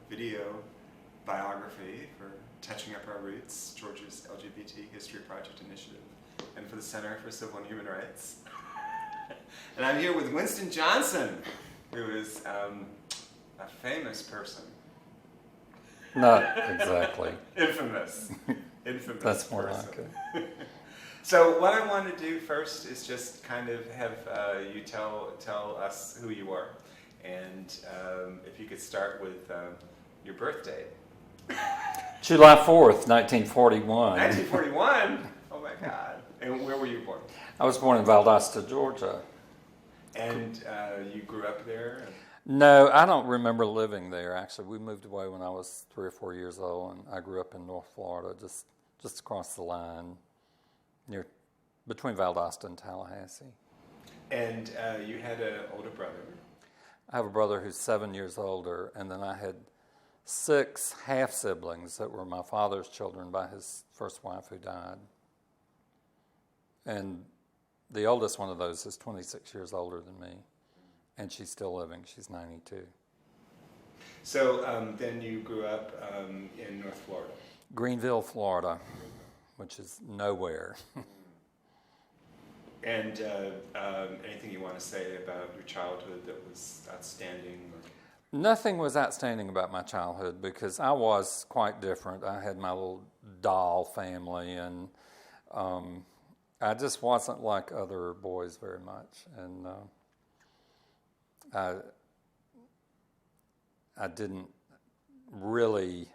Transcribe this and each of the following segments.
video biography for Touching Up Our Roots, Georgia's LGBT History Project Initiative, and for the Center for Civil and Human Rights. And I'm here with Winston Johnson, who is a famous person. Not exactly. Infamous. Infamous. That's more person. like it. So what I want to do first is just kind of have you tell us who you are. And if you could start with your birth date. July 4th, 1941. 1941? Oh my God. And where were you born? I was born in Valdosta, Georgia. And you grew up there? No, I don't remember living there, actually. We moved away when I was 3 or 4 years old, and I grew up in North Florida, just across the line, between Valdosta and Tallahassee. And you had an older brother? I have a brother who's 7 years older, and then I had 6 half-siblings that were my father's children by his first wife who died. And the oldest one of those is 26 years older than me, and she's still living. She's 92. So then you grew up in North Florida? Greenville, Florida, which is nowhere. And anything you want to say about your childhood that was outstanding? Nothing was outstanding about my childhood because I was quite different. I had my little doll family, and I just wasn't like other boys very much. And I didn't really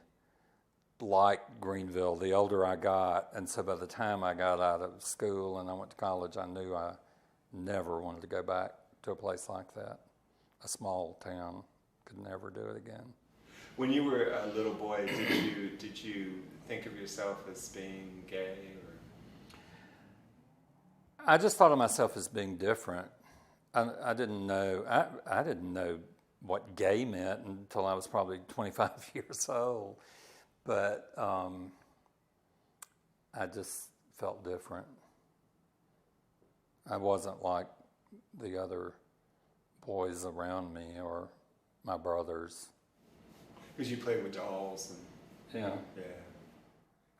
like Greenville the older I got, and so by the time I got out of school and I went to college, I knew I never wanted to go back to a place like that. A small town. Could never do it again. When you were a little boy, did you think of yourself as being gay? Or? I just thought of myself as being different. I didn't know. I didn't know what gay meant until I was probably 25 years old. But I just felt different. I wasn't like the other boys around me or my brothers. Because you played with dolls. And, yeah. Yeah.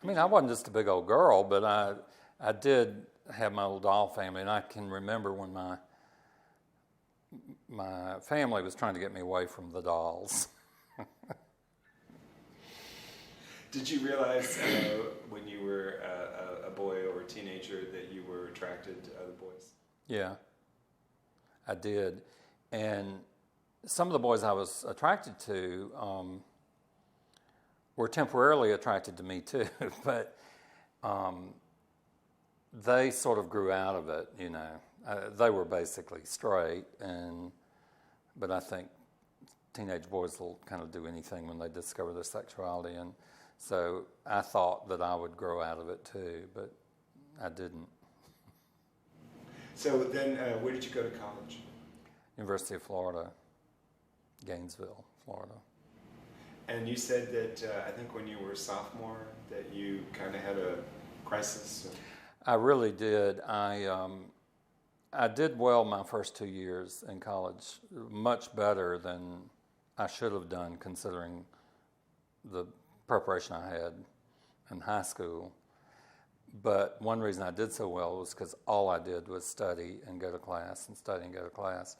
I mean, I wasn't just a big old girl, but I did have my little doll family, and I can remember when my family was trying to get me away from the dolls. Did you realize when you were a boy or a teenager that you were attracted to other boys? Yeah, I did. And some of the boys I was attracted to were temporarily attracted to me too, but they sort of grew out of it, you know. They were basically straight, but I think teenage boys will kind of do anything when they discover their sexuality, and so I thought that I would grow out of it too, but I didn't. So then where did you go to college? University of Florida, Gainesville, Florida. And you said that I think when you were a sophomore that you kind of had a crisis. I really did. I did well my first 2 years in college, much better than I should have done considering the preparation I had in high school. But one reason I did so well was because all I did was study and go to class and study and go to class.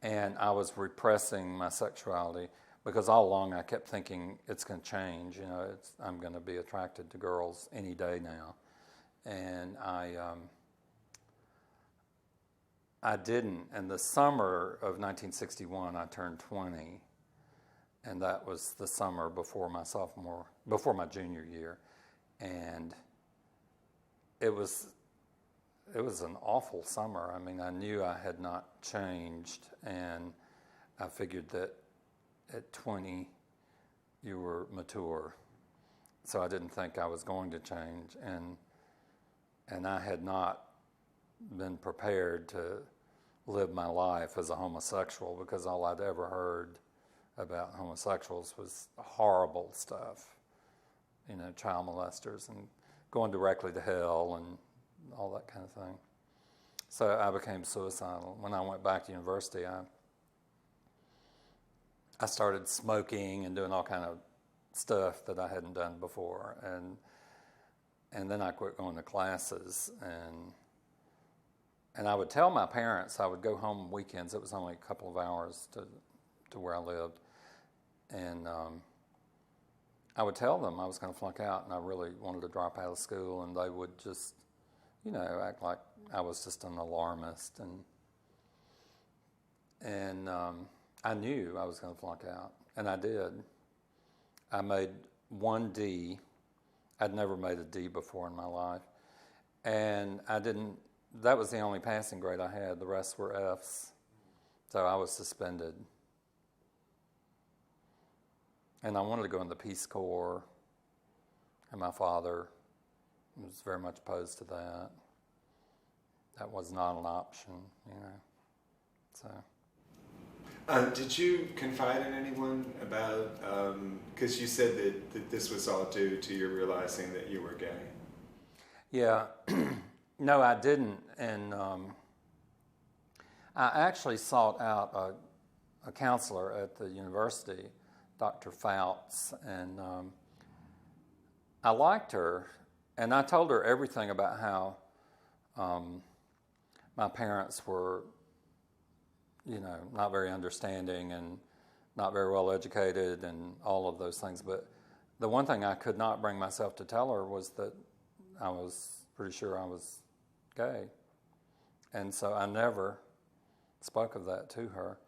And I was repressing my sexuality because all along I kept thinking it's going to change. You know, I'm going to be attracted to girls any day now. And I didn't. And the summer of 1961, I turned 20. And that was the summer before my junior year. And it was an awful summer. I mean, I knew I had not changed, and I figured that at 20, you were mature. So I didn't think I was going to change, and I had not been prepared to live my life as a homosexual because all I'd ever heard about homosexuals was horrible stuff, you know, child molesters and going directly to hell and all that kind of thing. So I became suicidal. When I went back to university, I started smoking and doing all kind of stuff that I hadn't done before, and then I quit going to classes, and I would tell my parents. I would go home weekends. It was only a couple of hours to where I lived, and I would tell them I was going to flunk out, and I really wanted to drop out of school, and they would just, act like I was just an alarmist, and I knew I was going to flunk out, and I did. I made one D. I'd never made a D before in my life, and that was the only passing grade I had. The rest were Fs, so I was suspended. And I wanted to go in the Peace Corps, and my father was very much opposed to that. That was not an option, so. Did you confide in anyone about, because you said that this was all due to your realizing that you were gay? Yeah, no, I didn't, and I actually sought out a counselor at the university, Dr. Fouts, and I liked her, and I told her everything about how my parents were, not very understanding and not very well educated and all of those things. But the one thing I could not bring myself to tell her was that I was pretty sure I was gay. And so I never spoke of that to her.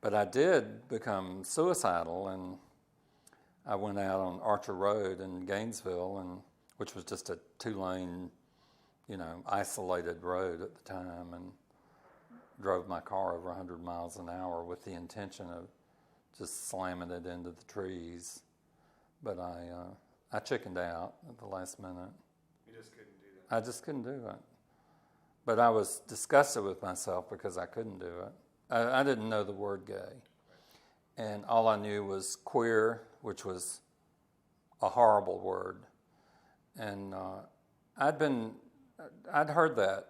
But I did become suicidal, and I went out on Archer Road in Gainesville, which was just a 2-lane, isolated road at the time, and drove my car over 100 miles an hour with the intention of just slamming it into the trees. But I chickened out at the last minute. You just couldn't do that? I just couldn't do it. But I was disgusted with myself because I couldn't do it. I didn't know the word gay. And all I knew was queer, which was a horrible word. And I'd heard that,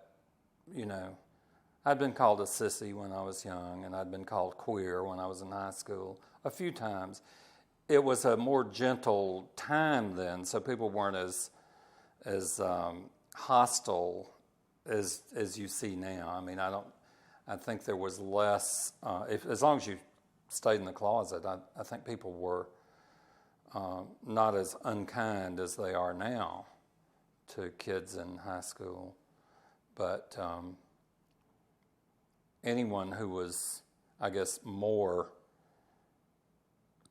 I'd been called a sissy when I was young, and I'd been called queer when I was in high school a few times. It was a more gentle time then, so people weren't as hostile as you see now. I mean, I think there was less, as long as you stayed in the closet, I think people were not as unkind as they are now to kids in high school. But anyone who was, I guess, more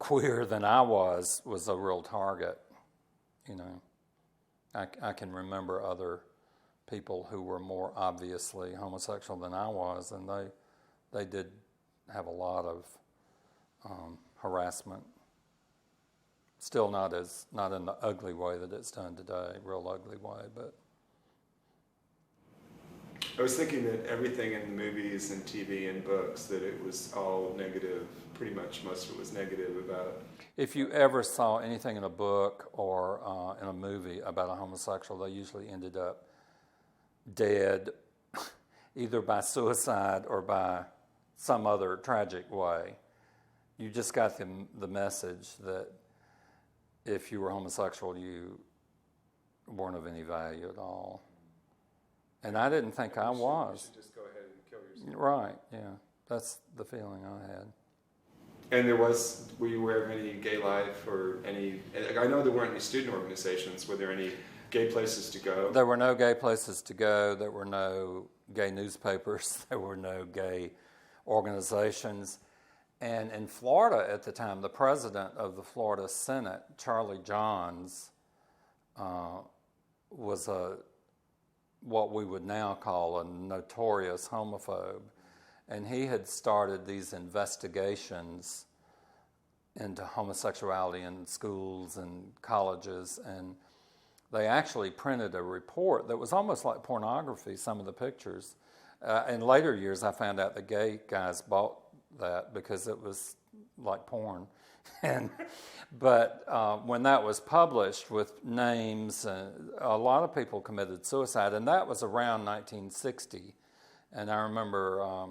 queer than I was a real target, I can remember other people who were more obviously homosexual than I was, and they did have a lot of harassment. Still not in the ugly way that it's done today, real ugly way, but. I was thinking that everything in the movies and TV and books, that it was all negative, pretty much most of it was negative about. If you ever saw anything in a book or in a movie about a homosexual, they usually ended up dead, either by suicide or by some other tragic way. You just got the message that if you were homosexual, you weren't of any value at all. And I didn't think I was. You should just go ahead and kill yourself. Right, yeah. That's the feeling I had. And were you aware of any gay life or any, I know there weren't any student organizations, were there any gay places to go? There were no gay places to go, there were no gay newspapers, there were no gay organizations. And in Florida at the time, the president of the Florida Senate, Charlie Johns, was what we would now call a notorious homophobe. And he had started these investigations into homosexuality in schools and colleges, and they actually printed a report that was almost like pornography, some of the pictures. In later years, I found out the gay guys bought that because it was like porn. But when that was published with names, a lot of people committed suicide, and that was around 1960. And I remember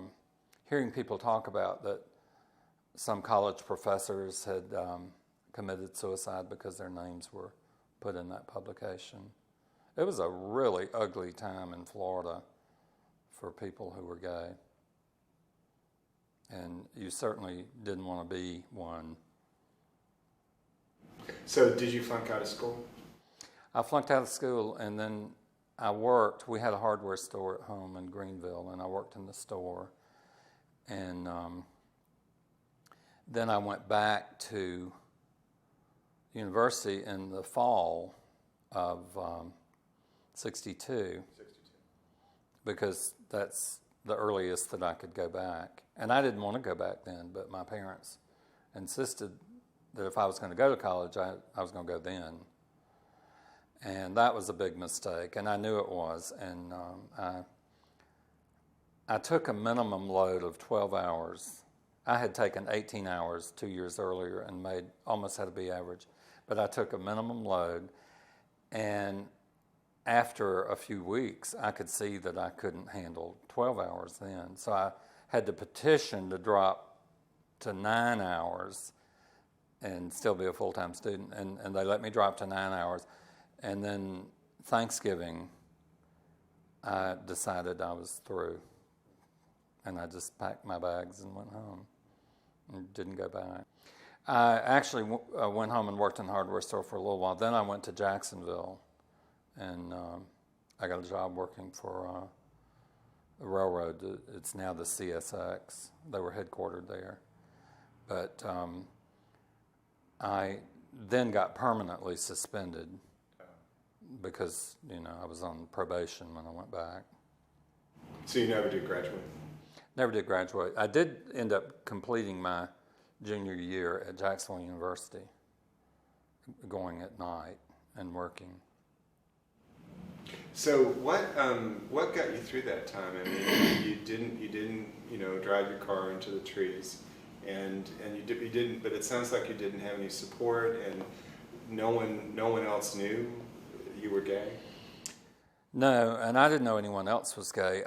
hearing people talk about that some college professors had committed suicide because their names were put in that publication. It was a really ugly time in Florida for people who were gay. And you certainly didn't want to be one. So did you flunk out of school? I flunked out of school, and then I worked. We had a hardware store at home in Greenville, and I worked in the store. And then I went back to university in the fall of 62, because that's the earliest that I could go back. And I didn't want to go back then, but my parents insisted that if I was going to go to college, I was going to go then. And that was a big mistake, and I knew it was. And I took a minimum load of 12 hours. I had taken 18 hours 2 years earlier and almost had a B average. But I took a minimum load, and after a few weeks, I could see that I couldn't handle 12 hours then. So I had to petition to drop to 9 hours and still be a full-time student. And they let me drop to 9 hours. And then Thanksgiving, I decided I was through. And I just packed my bags and went home and didn't go back. I actually went home and worked in the hardware store for a little while. Then I went to Jacksonville, and I got a job working for a railroad. It's now the CSX. They were headquartered there. But I then got permanently suspended because, I was on probation when I went back. So you never did graduate? Never did graduate. I did end up completing my junior year at Jacksonville University, going at night and working. So what got you through that time? I mean, you didn't drive your car into the trees, and you didn't. But it sounds like you didn't have any support, and no one else knew you were gay. No, and I didn't know anyone else was gay.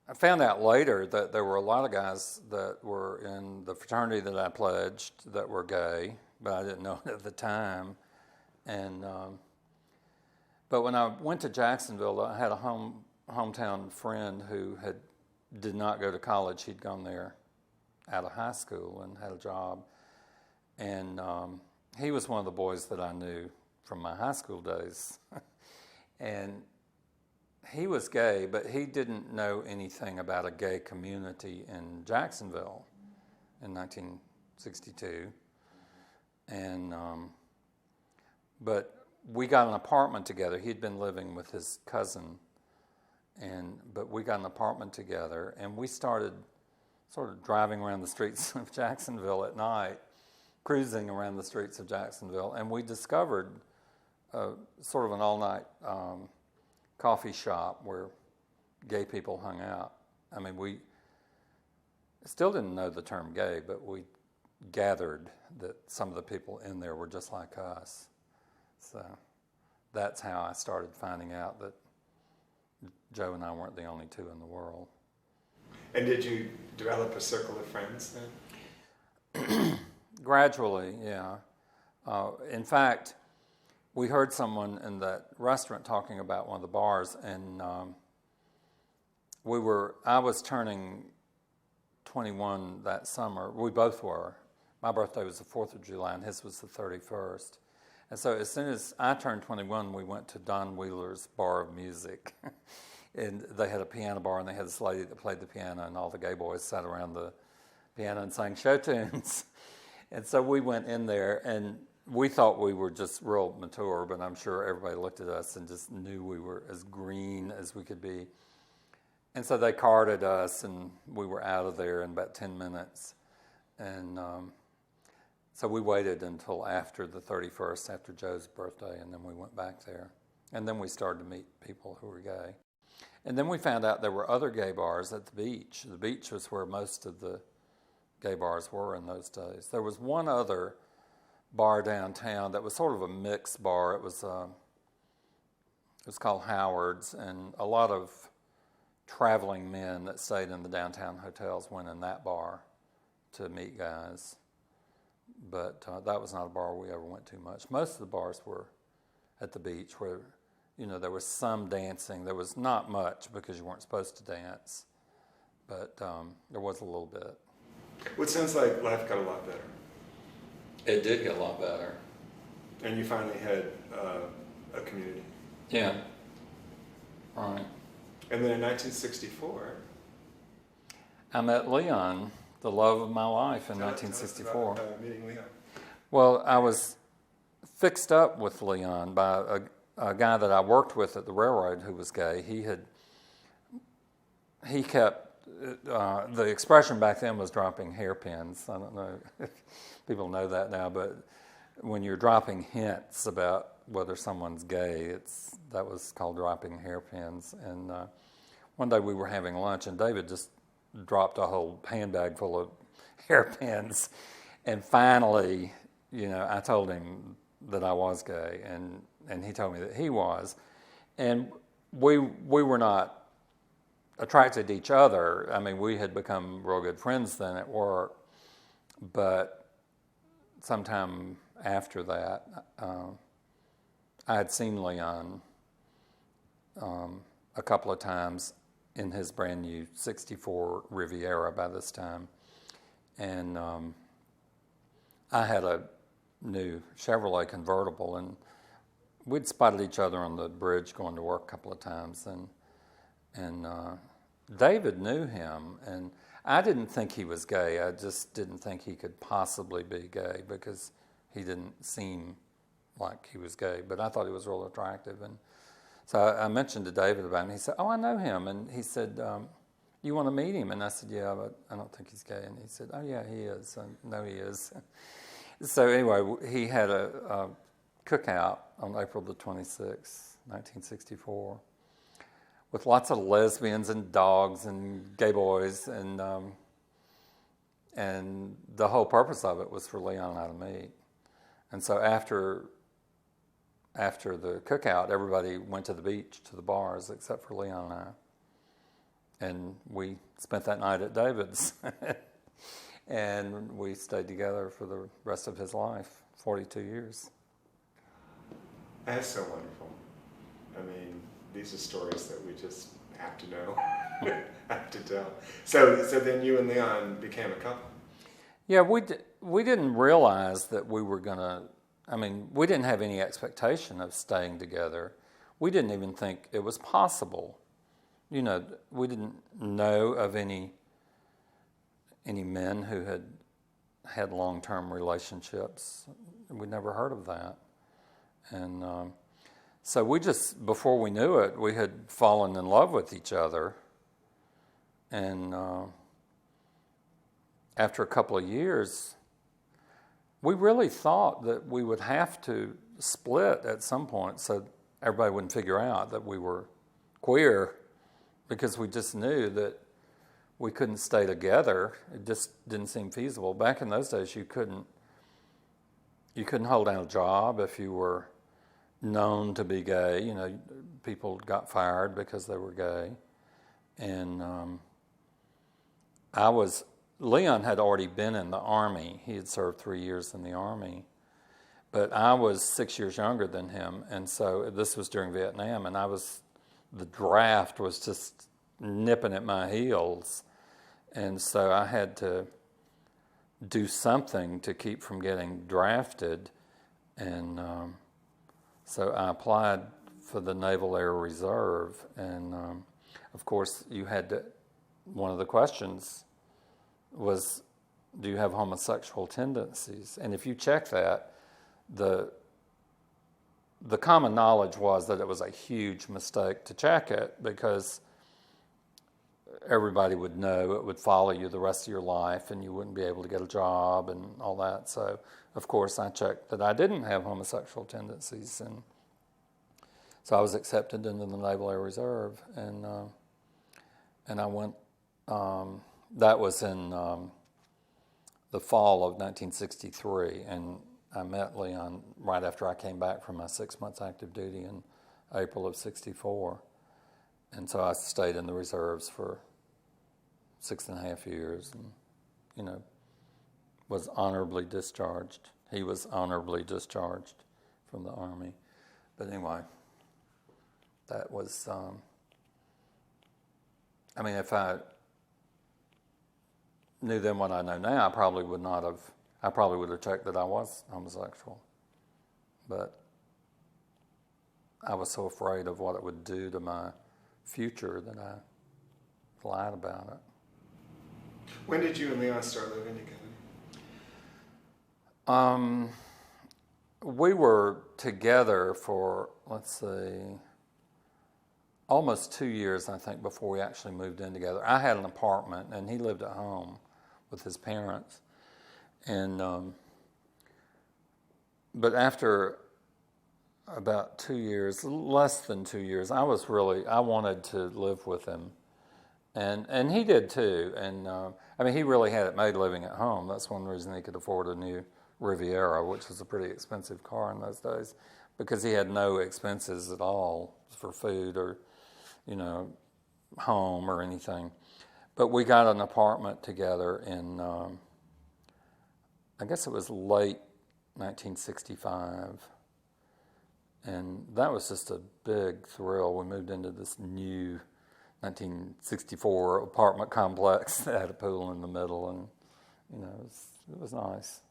I found out later that there were a lot of guys that were in the fraternity that I pledged that were gay, but I didn't know it at the time. And but when I went to Jacksonville, I had a hometown friend who did not go to college. He'd gone there out of high school and had a job. And he was one of the boys that I knew from my high school days. And he was gay, but he didn't know anything about a gay community in Jacksonville in 1962. And but we got an apartment together. He'd been living with his cousin, but we got an apartment together, and we started sort of driving around the streets of Jacksonville at night, cruising around the streets of Jacksonville, and we discovered sort of an all-night coffee shop where gay people hung out. I mean, we still didn't know the term gay, but we gathered that some of the people in there were just like us. So that's how I started finding out that Joe and I weren't the only two in the world. And did you develop a circle of friends then? Gradually, yeah. In fact, we heard someone in that restaurant talking about one of the bars, and I was turning 21 that summer. We both were. My birthday was the 4th of July, and his was the 31st. And so as soon as I turned 21, we went to Don Wheeler's Bar of Music. And they had a piano bar, and they had this lady that played the piano, and all the gay boys sat around the piano and sang show tunes. And so we went in there, and we thought we were just real mature, but I'm sure everybody looked at us and just knew we were as green as we could be. And so they carded us, and we were out of there in about 10 minutes. And so we waited until after the 31st, after Joe's birthday, and then we went back there. And then we started to meet people who were gay. And then we found out there were other gay bars at the beach. The beach was where most of the gay bars were in those days. There was one other bar downtown that was sort of a mixed bar. It was called Howard's, and a lot of traveling men that stayed in the downtown hotels went in that bar. to meet guys. But that was not a bar we ever went to much. Most of the bars were at the beach where, there was some dancing. There was not much because you weren't supposed to dance, but there was a little bit. Well, it sounds like life got a lot better. It did get a lot better. And you finally had a community. Yeah. Right. And then in 1964... I met Leon, the love of my life, in Tell 1964. us about meeting Leon. Well, I was fixed up with Leon by a guy that I worked with at the railroad who was gay. He kept, the expression back then was dropping hairpins. I don't know if people know that now, but when you're dropping hints about whether someone's gay, that was called dropping hairpins. And one day we were having lunch, and David just dropped a whole handbag full of hairpins. And finally, I told him that I was gay, and he told me that he was. And we were not attracted to each other. I mean, we had become real good friends then at work. But sometime after that, I had seen Leon a couple of times in his brand new 64 Riviera by this time. And I had a new Chevrolet convertible, and we'd spotted each other on the bridge going to work a couple of times. And David knew him, and I didn't think he was gay. I just didn't think he could possibly be gay because he didn't seem like he was gay, but I thought he was real attractive. And so I mentioned to David about him. He said, "Oh, I know him." And he said, "You want to meet him?" And I said, "Yeah, but I don't think he's gay." And he said, "Oh, yeah, he is." I know he is. So anyway, he had a cookout on April the 26th, 1964, with lots of lesbians and dogs and gay boys, and the whole purpose of it was for Leon and I to meet. And so after the cookout, everybody went to the beach, to the bars, except for Leon and I. And we spent that night at David's. And we stayed together for the rest of his life, 42 years. That's so wonderful. I mean, these are stories that we just have to know, have to tell. So then you and Leon became a couple. Yeah, we didn't realize that we were going to, we didn't have any expectation of staying together. We didn't even think it was possible. We didn't know of any men who had long-term relationships. We'd never heard of that. And so we just, before we knew it, we had fallen in love with each other. And after a couple of years, we really thought that we would have to split at some point so everybody wouldn't figure out that we were queer, because we just knew that we couldn't stay together. It just didn't seem feasible. Back in those days, you couldn't hold down a job if you were known to be gay. People got fired because they were gay. And Leon had already been in the Army. He had served 3 years in the Army. But I was 6 years younger than him, and so this was during Vietnam, and the draft was just nipping at my heels. And so I had to do something to keep from getting drafted. And so I applied for the Naval Air Reserve. And of course, one of the questions was, do you have homosexual tendencies? And if you check that, the common knowledge was that it was a huge mistake to check it, because everybody would know, it would follow you the rest of your life, and you wouldn't be able to get a job and all that. So, of course, I checked that I didn't have homosexual tendencies, and so I was accepted into the Naval Air Reserve, and I went. That was in the fall of 1963, and I met Leon right after I came back from my 6 months active duty in April of '64. And so I stayed in the reserves for 6.5 years, and was honorably discharged. He was honorably discharged from the Army. But anyway, that was, I mean, if I knew then what I know now, I probably would have checked that I was homosexual. But I was so afraid of what it would do to my future that I lied about it. When did you and Leon start living together? We were together for, let's see, almost 2 years, I think, before we actually moved in together. I had an apartment, and he lived at home with his parents. And but after about 2 years, less than 2 years, I wanted to live with him. And he did too. And I mean, he really had it made living at home. That's one reason he could afford a new Riviera, which was a pretty expensive car in those days, because he had no expenses at all for food or, home or anything. But we got an apartment together in, I guess it was late 1965. And that was just a big thrill. We moved into this new 1964 apartment complex that had a pool in the middle, and it was nice.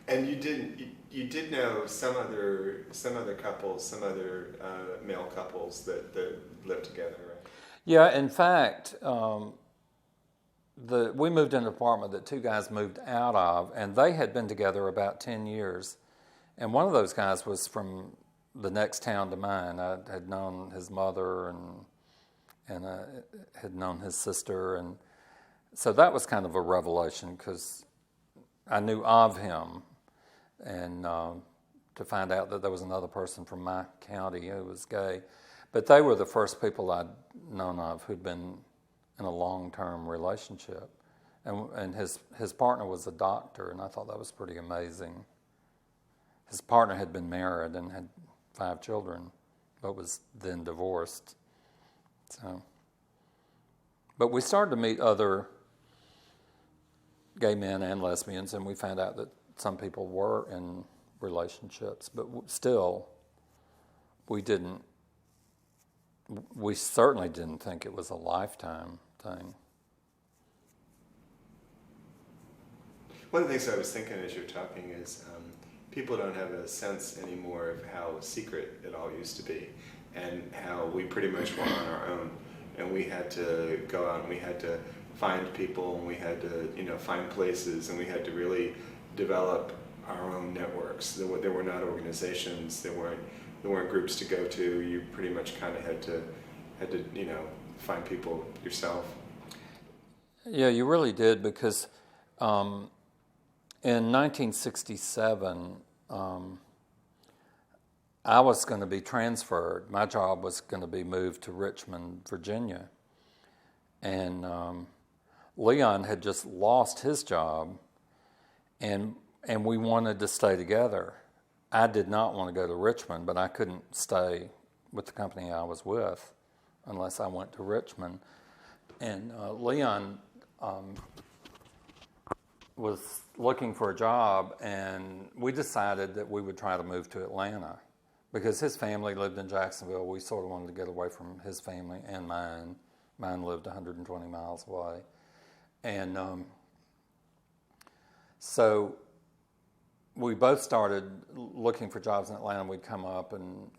And you did know some other couples, some other male couples that lived together, right? Yeah, in fact, we moved in an apartment that two guys moved out of, and they had been together about 10 years. And one of those guys was from the next town to mine. I had known his mother and had known his sister, and so that was kind of a revelation because I knew of him, and to find out that there was another person from my county who was gay. But they were the first people I'd known of who'd been in a long-term relationship, and his partner was a doctor, and I thought that was pretty amazing. His partner had been married and had 5 children, but was then divorced. So, but we started to meet other gay men and lesbians, and we found out that some people were in relationships, but still, we certainly didn't think it was a lifetime thing. One of the things I was thinking as you're talking is people don't have a sense anymore of how secret it all used to be, and how we pretty much were on our own, and we had to go out and we had to find people, and we had to find places, and we had to really develop our own networks. There were not organizations, there weren't groups to go to. You pretty much kind of had to find people yourself. Yeah, you really did, because in 1967, I was going to be transferred. My job was going to be moved to Richmond, Virginia. And Leon had just lost his job, and we wanted to stay together. I did not want to go to Richmond, but I couldn't stay with the company I was with unless I went to Richmond. And Leon was looking for a job, and we decided that we would try to move to Atlanta because his family lived in Jacksonville. We sort of wanted to get away from his family and mine. Mine lived 120 miles away. And so we both started looking for jobs in Atlanta. We'd come up and,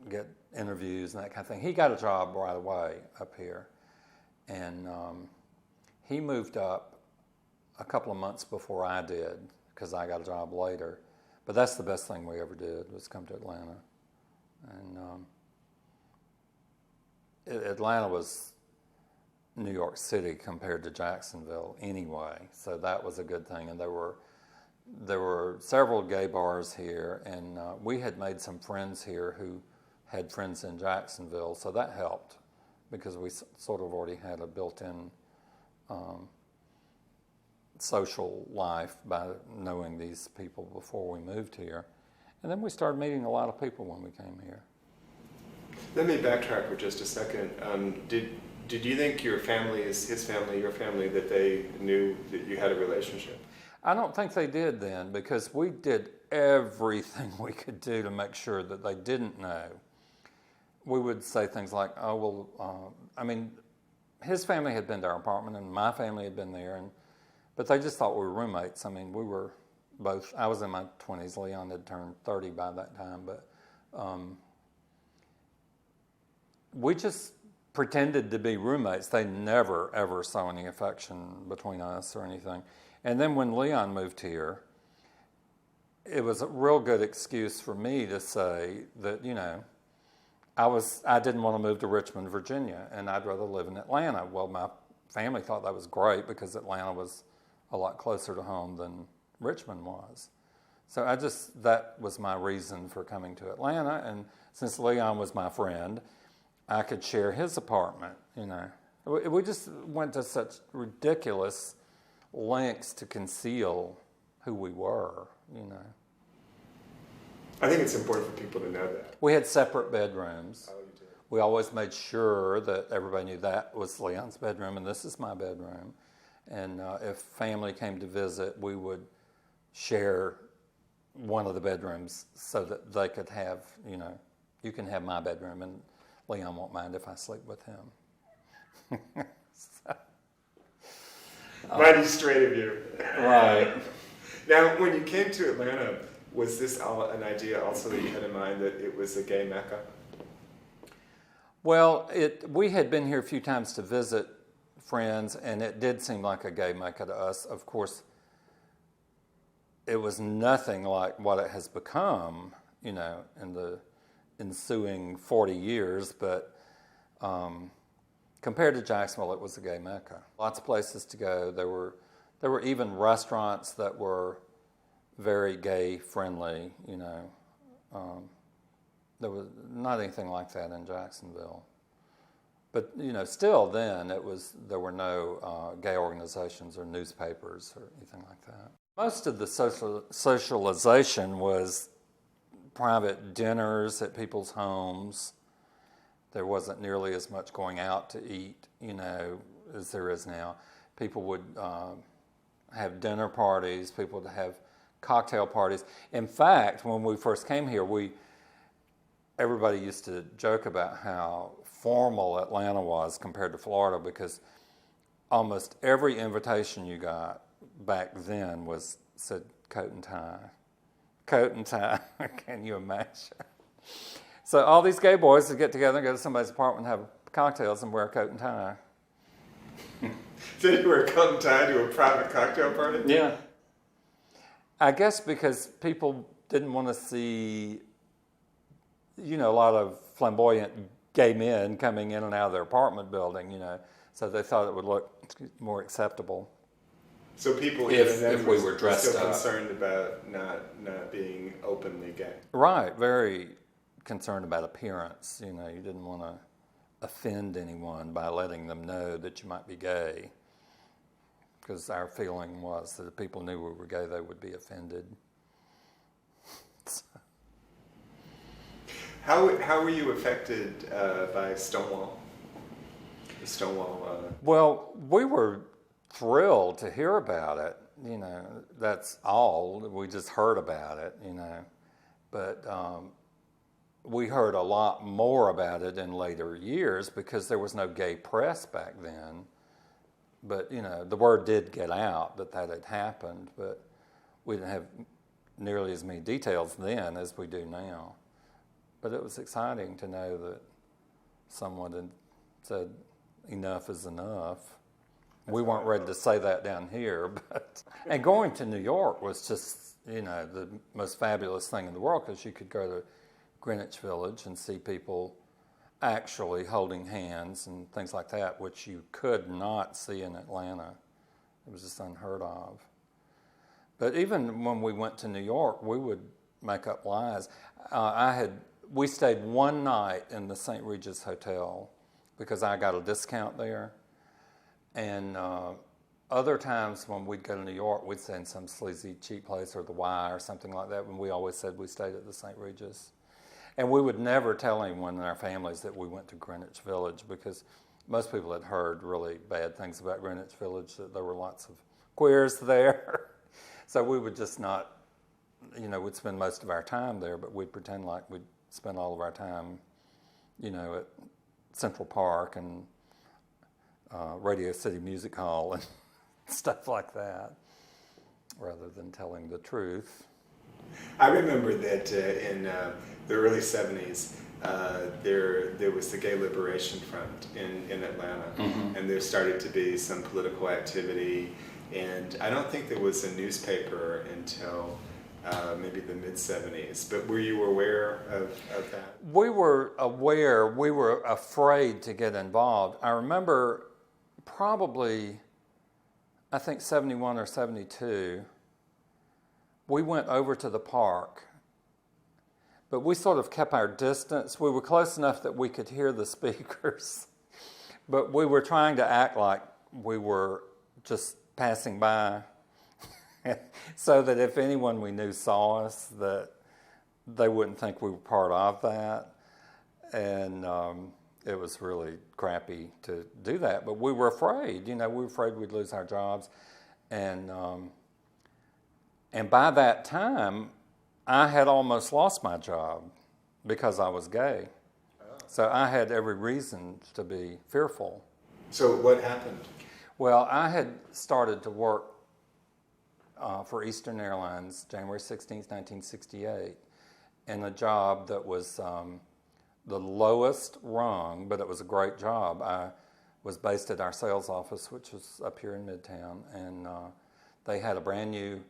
get interviews and that kind of thing. He got a job right away up here. And he moved up a couple of months before I did because I got a job later. But that's the best thing we ever did, was come to Atlanta. And Atlanta was New York City compared to Jacksonville anyway, so that was a good thing. And there were several gay bars here, and we had made some friends here who had friends in Jacksonville, so that helped because we sort of already had a built-in social life by knowing these people before we moved here. And then we started meeting a lot of people when we came here. Let me backtrack for just a second. Did you think your family is his family, your family, that they knew that you had a relationship? I don't think they did then, because we did everything we could do to make sure that they didn't know. We would say things like, "Oh well," I mean, his family had been to our apartment, and my family had been there, but they just thought we were roommates. I mean, we were both. I was in my 20s. Leon had turned 30 by that time, but we just pretended to be roommates. They never ever saw any affection between us or anything. And then when Leon moved here, it was a real good excuse for me to say that, I didn't want to move to Richmond, Virginia, and I'd rather live in Atlanta. Well, my family thought that was great because Atlanta was a lot closer to home than Richmond was. So that was my reason for coming to Atlanta, and since Leon was my friend, I could share his apartment, We just went to such ridiculous lengths to conceal who we were, I think it's important for people to know that. We had separate bedrooms. Oh, you did. We always made sure that everybody knew that was Leon's bedroom and this is my bedroom. And if family came to visit, we would share one of the bedrooms so that they could have, you can have my bedroom and Leon won't mind if I sleep with him. Mighty straight of you. Right. Now, when you came to Atlanta, was this an idea also that you had in mind that it was a gay mecca? Well, we had been here a few times to visit friends, and it did seem like a gay mecca to us. Of course, it was nothing like what it has become, in the ensuing 40 years, but compared to Jacksonville, it was a gay mecca. Lots of places to go. There were even restaurants that were very gay friendly, there was not anything like that in Jacksonville. But, still then there were no gay organizations or newspapers or anything like that. Most of the socialization was private dinners at people's homes. There wasn't nearly as much going out to eat, as there is now. People would have dinner parties, people would have cocktail parties. In fact, when we first came here, everybody used to joke about how formal Atlanta was compared to Florida, because almost every invitation you got back then said coat and tie. Coat and tie, can you imagine? So all these gay boys would get together and go to somebody's apartment and have cocktails and wear a coat and tie. So you wear a coat and tie to a private cocktail party? Yeah. I guess because people didn't want to see, a lot of flamboyant gay men coming in and out of their apartment building, so they thought it would look more acceptable. So people if we were dressed still up, concerned about not being openly gay. Right, very concerned about appearance. You didn't want to offend anyone by letting them know that you might be gay, because our feeling was that if people knew we were gay, they would be offended. How were you affected by Stonewall? The Stonewall. Well, we were thrilled to hear about it. That's all. We just heard about it. But we heard a lot more about it in later years because there was no gay press back then. But, the word did get out that had happened, but we didn't have nearly as many details then as we do now. But it was exciting to know that someone had said enough is enough. We weren't ready to say that down here, and going to New York was just, the most fabulous thing in the world, because you could go to Greenwich Village and see people actually holding hands and things like that, which you could not see in Atlanta. It was just unheard of. But even when we went to New York, we would make up lies. We stayed one night in the St. Regis Hotel because I got a discount there. And other times when we'd go to New York, we'd stay in some sleazy, cheap place or the Y or something like that, and we always said we stayed at the St. Regis. And we would never tell anyone in our families that we went to Greenwich Village because most people had heard really bad things about Greenwich Village, that there were lots of queers there. So we would just not, we'd spend most of our time there, but we'd pretend like we'd spend all of our time, at Central Park and Radio City Music Hall and stuff like that, rather than telling the truth. I remember that in the early 70s, there was the Gay Liberation Front in Atlanta, Mm-hmm. and there started to be some political activity, and I don't think there was a newspaper until maybe the mid-70s, but were you aware of that? We were aware, we were afraid to get involved. I remember probably, I think 71 or 72, we went over to the park, but we sort of kept our distance. We were close enough that we could hear the speakers, but we were trying to act like we were just passing by so that if anyone we knew saw us, that they wouldn't think we were part of that. And it was really crappy to do that, but we were afraid. We were afraid we'd lose our jobs. And by that time, I had almost lost my job because I was gay. Oh. So I had every reason to be fearful. So what happened? Well, I had started to work for Eastern Airlines January 16th, 1968, in a job that was the lowest rung, but it was a great job. I was based at our sales office, which was up here in Midtown, and they had a brand new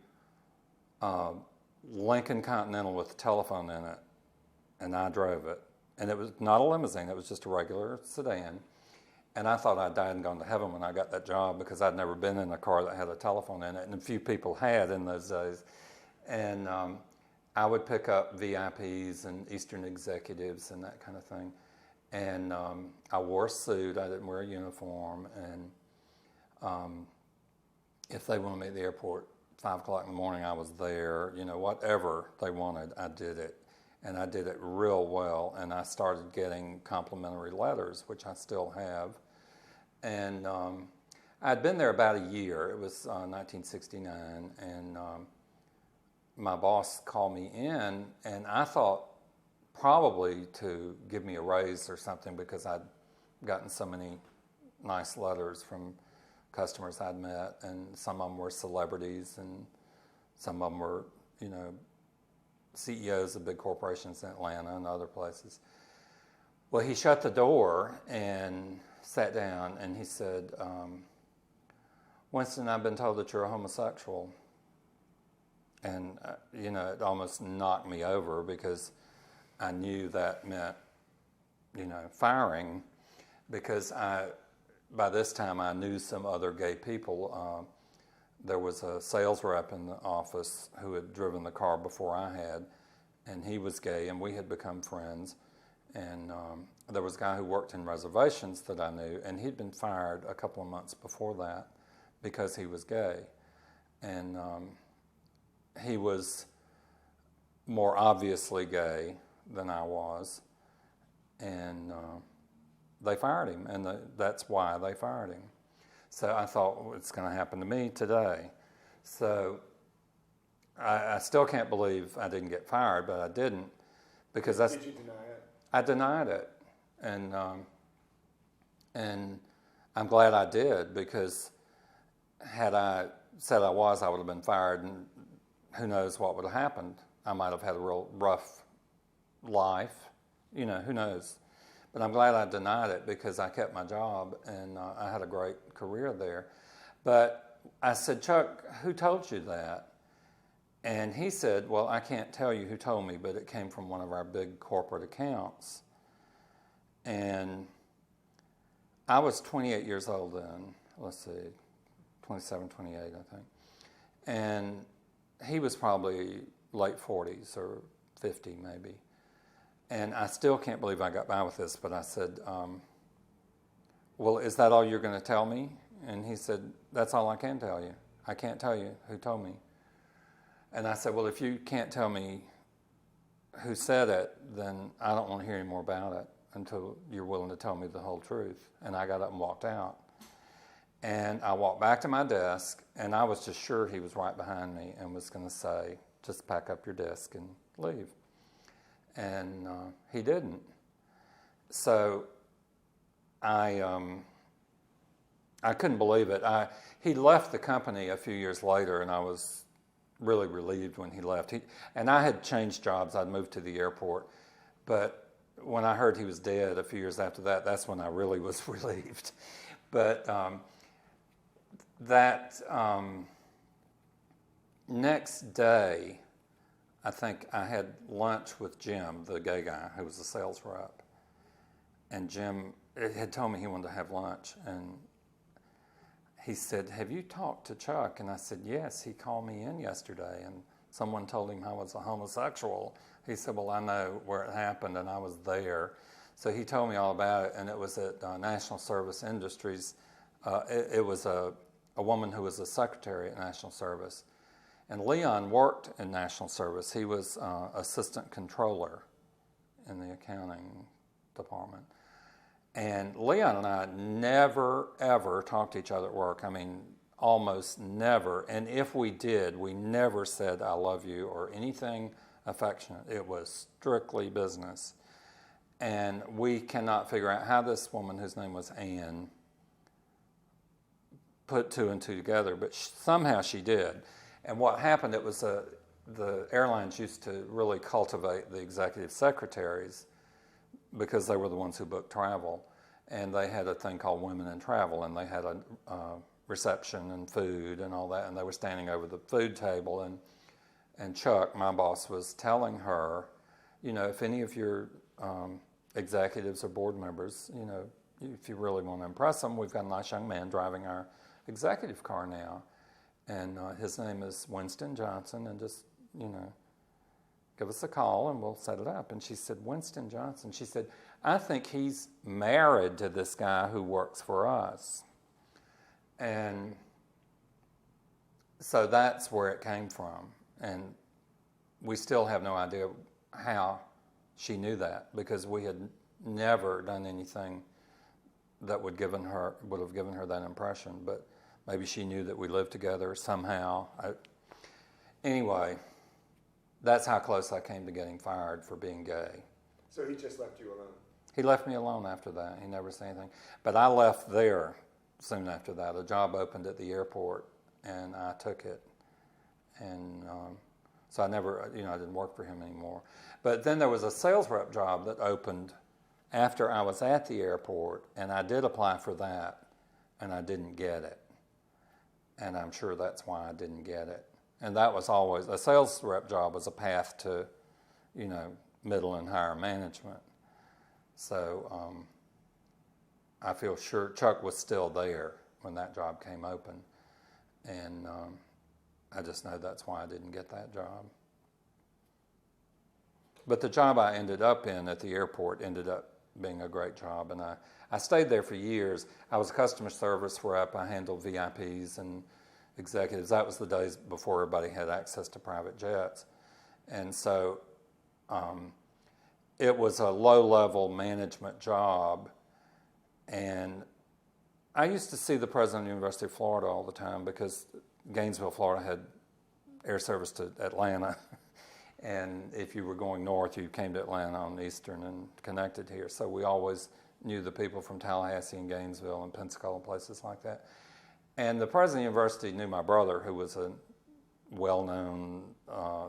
Lincoln Continental with a telephone in it, and I drove it. And it was not a limousine, it was just a regular sedan. And I thought I'd died and gone to heaven when I got that job because I'd never been in a car that had a telephone in it, and a few people had in those days. And I would pick up VIPs and Eastern executives and that kind of thing. And I wore a suit, I didn't wear a uniform, and if they wanted me at the airport 5 o'clock in the morning, I was there. Whatever they wanted, I did it. And I did it real well, and I started getting complimentary letters, which I still have. And I'd been there about a year. It was 1969, and my boss called me in, and I thought probably to give me a raise or something because I'd gotten so many nice letters from customers I'd met, and some of them were celebrities, and some of them were, CEOs of big corporations in Atlanta and other places. Well, he shut the door and sat down, and he said, Winston, I've been told that you're a homosexual. And, it almost knocked me over because I knew that meant, firing, because by this time I knew some other gay people. There was a sales rep in the office who had driven the car before I had, and he was gay, and we had become friends. And there was a guy who worked in reservations that I knew, and he'd been fired a couple of months before that because he was gay. And he was more obviously gay than I was, and they fired him, and that's why they fired him. So I thought, well, it's going to happen to me today. So I still can't believe I didn't get fired, but I didn't, because that's... Did you deny it? I denied it, and I'm glad I did, because had I said I was, I would have been fired, and who knows what would have happened. I might have had a real rough life, who knows. But I'm glad I denied it because I kept my job, and I had a great career there. But I said, Chuck, who told you that? And he said, well, I can't tell you who told me, but it came from one of our big corporate accounts. And I was 28 years old then, let's see, 27, 28, I think. And he was probably late 40s or 50 maybe. And I still can't believe I got by with this, but I said, well, is that all you're going to tell me? And he said, that's all I can tell you. I can't tell you who told me. And I said, well, if you can't tell me who said it, then I don't want to hear any more about it until you're willing to tell me the whole truth. And I got up and walked out. And I walked back to my desk, and I was just sure he was right behind me and was going to say, just pack up your desk and leave. And he didn't. So I couldn't believe it. He left the company a few years later, and I was really relieved when he left. And I had changed jobs. I'd moved to the airport. But when I heard he was dead a few years after that, that's when I really was relieved. But that next day, I think I had lunch with Jim, the gay guy who was a sales rep. And Jim had told me he wanted to have lunch. And he said, have you talked to Chuck? And I said, yes, he called me in yesterday and someone told him I was a homosexual. He said, well, I know where it happened and I was there. So he told me all about it, and it was at National Service Industries. It was a woman who was a secretary at National Service. And Leon worked in National Service. He was assistant controller in the accounting department. And Leon and I never, ever talked to each other at work. I mean, almost never. And if we did, we never said, I love you or anything affectionate. It was strictly business. And we cannot figure out how this woman, whose name was Ann, put two and two together, but somehow she did. And what happened, it was the airlines used to really cultivate the executive secretaries because they were the ones who booked travel. And they had a thing called Women in Travel, and they had a reception and food and all that, and they were standing over the food table, and Chuck, my boss, was telling her, you know, if any of your executives or board members, you know, if you really want to impress them, we've got a nice young man driving our executive car now. And his name is Winston Johnson, and just, you know, give us a call and we'll set it up. And she said, Winston Johnson. She said, I think he's married to this guy who works for us. And so that's where it came from. And we still have no idea how she knew that, because we had never done anything that would have given her that impression. But maybe she knew that we lived together somehow. Anyway, that's how close I came to getting fired for being gay. So he just left you alone? He left me alone after that. He never said anything. But I left there soon after that. A job opened at the airport, and I took it. And so I never, you know, I didn't work for him anymore. But then there was a sales rep job that opened after I was at the airport, and I did apply for that, and I didn't get it. And I'm sure that's why I didn't get it. And that was always, a sales rep job was a path to, you know, middle and higher management. So I feel sure Chuck was still there when that job came open. And I just know that's why I didn't get that job. But the job I ended up in at the airport ended up being a great job. And I stayed there for years. I was a customer service rep. I handled VIPs and executives. That was the days before everybody had access to private jets. And so it was a low-level management job. And I used to see the president of the University of Florida all the time, because Gainesville, Florida had air service to Atlanta. And if you were going north, you came to Atlanta on Eastern and connected here. So we always knew the people from Tallahassee and Gainesville and Pensacola, places like that. And the president of the university knew my brother, who was a well-known,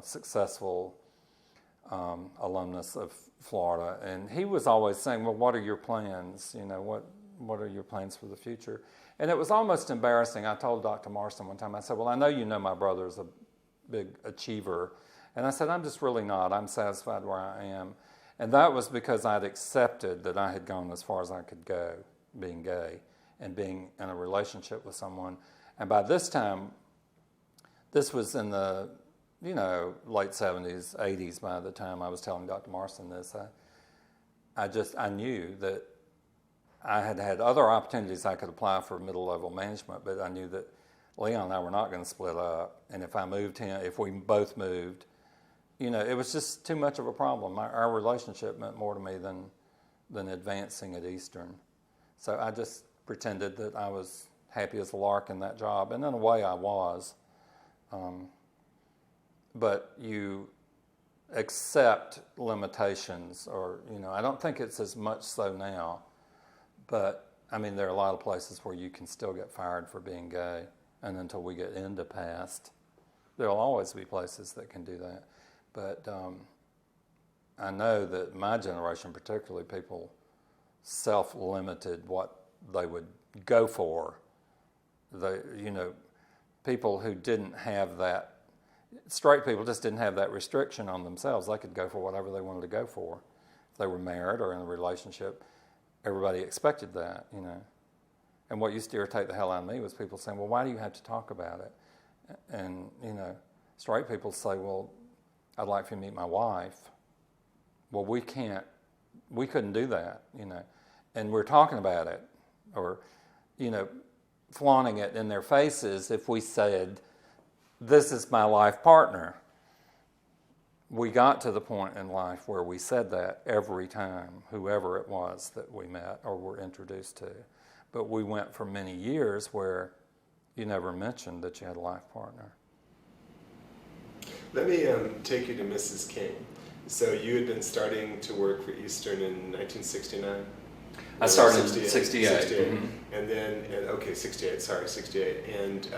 successful alumnus of Florida. And he was always saying, well, what are your plans? You know, what are your plans for the future? And it was almost embarrassing. I told Dr. Marston one time, I said, well, I know you know my brother's a big achiever. And I said, I'm just really not. I'm satisfied where I am. And that was because I'd accepted that I had gone as far as I could go, being gay and being in a relationship with someone. And by this time, this was in the, you know, late 70s, 80s by the time I was telling Dr. Marston this. I knew that I had had other opportunities I could apply for middle-level management, but I knew that Leon and I were not going to split up. And if we both moved, it was just too much of a problem. Our relationship meant more to me than advancing at Eastern. So I just pretended that I was happy as a lark in that job, and in a way I was. But you accept limitations, or, I don't think it's as much so now, but I mean, there are a lot of places where you can still get fired for being gay, and until we get into past, there'll always be places that can do that. But I know that my generation, particularly, people self-limited what they would go for. People who didn't have that, straight people just didn't have that restriction on themselves. They could go for whatever they wanted to go for. If they were married or in a relationship, everybody expected that, And what used to irritate the hell out of me was people saying, well, why do you have to talk about it? And, straight people say, well, I'd like for you to meet my wife. Well, we couldn't do that, And we're talking about it, or, flaunting it in their faces if we said, this is my life partner. We got to the point in life where we said that every time, whoever it was that we met or were introduced to. But we went for many years where you never mentioned that you had a life partner. Let me take you to Mrs. King. So you had been starting to work for Eastern in 1969? I started in 68. Mm-hmm. And then, 68. And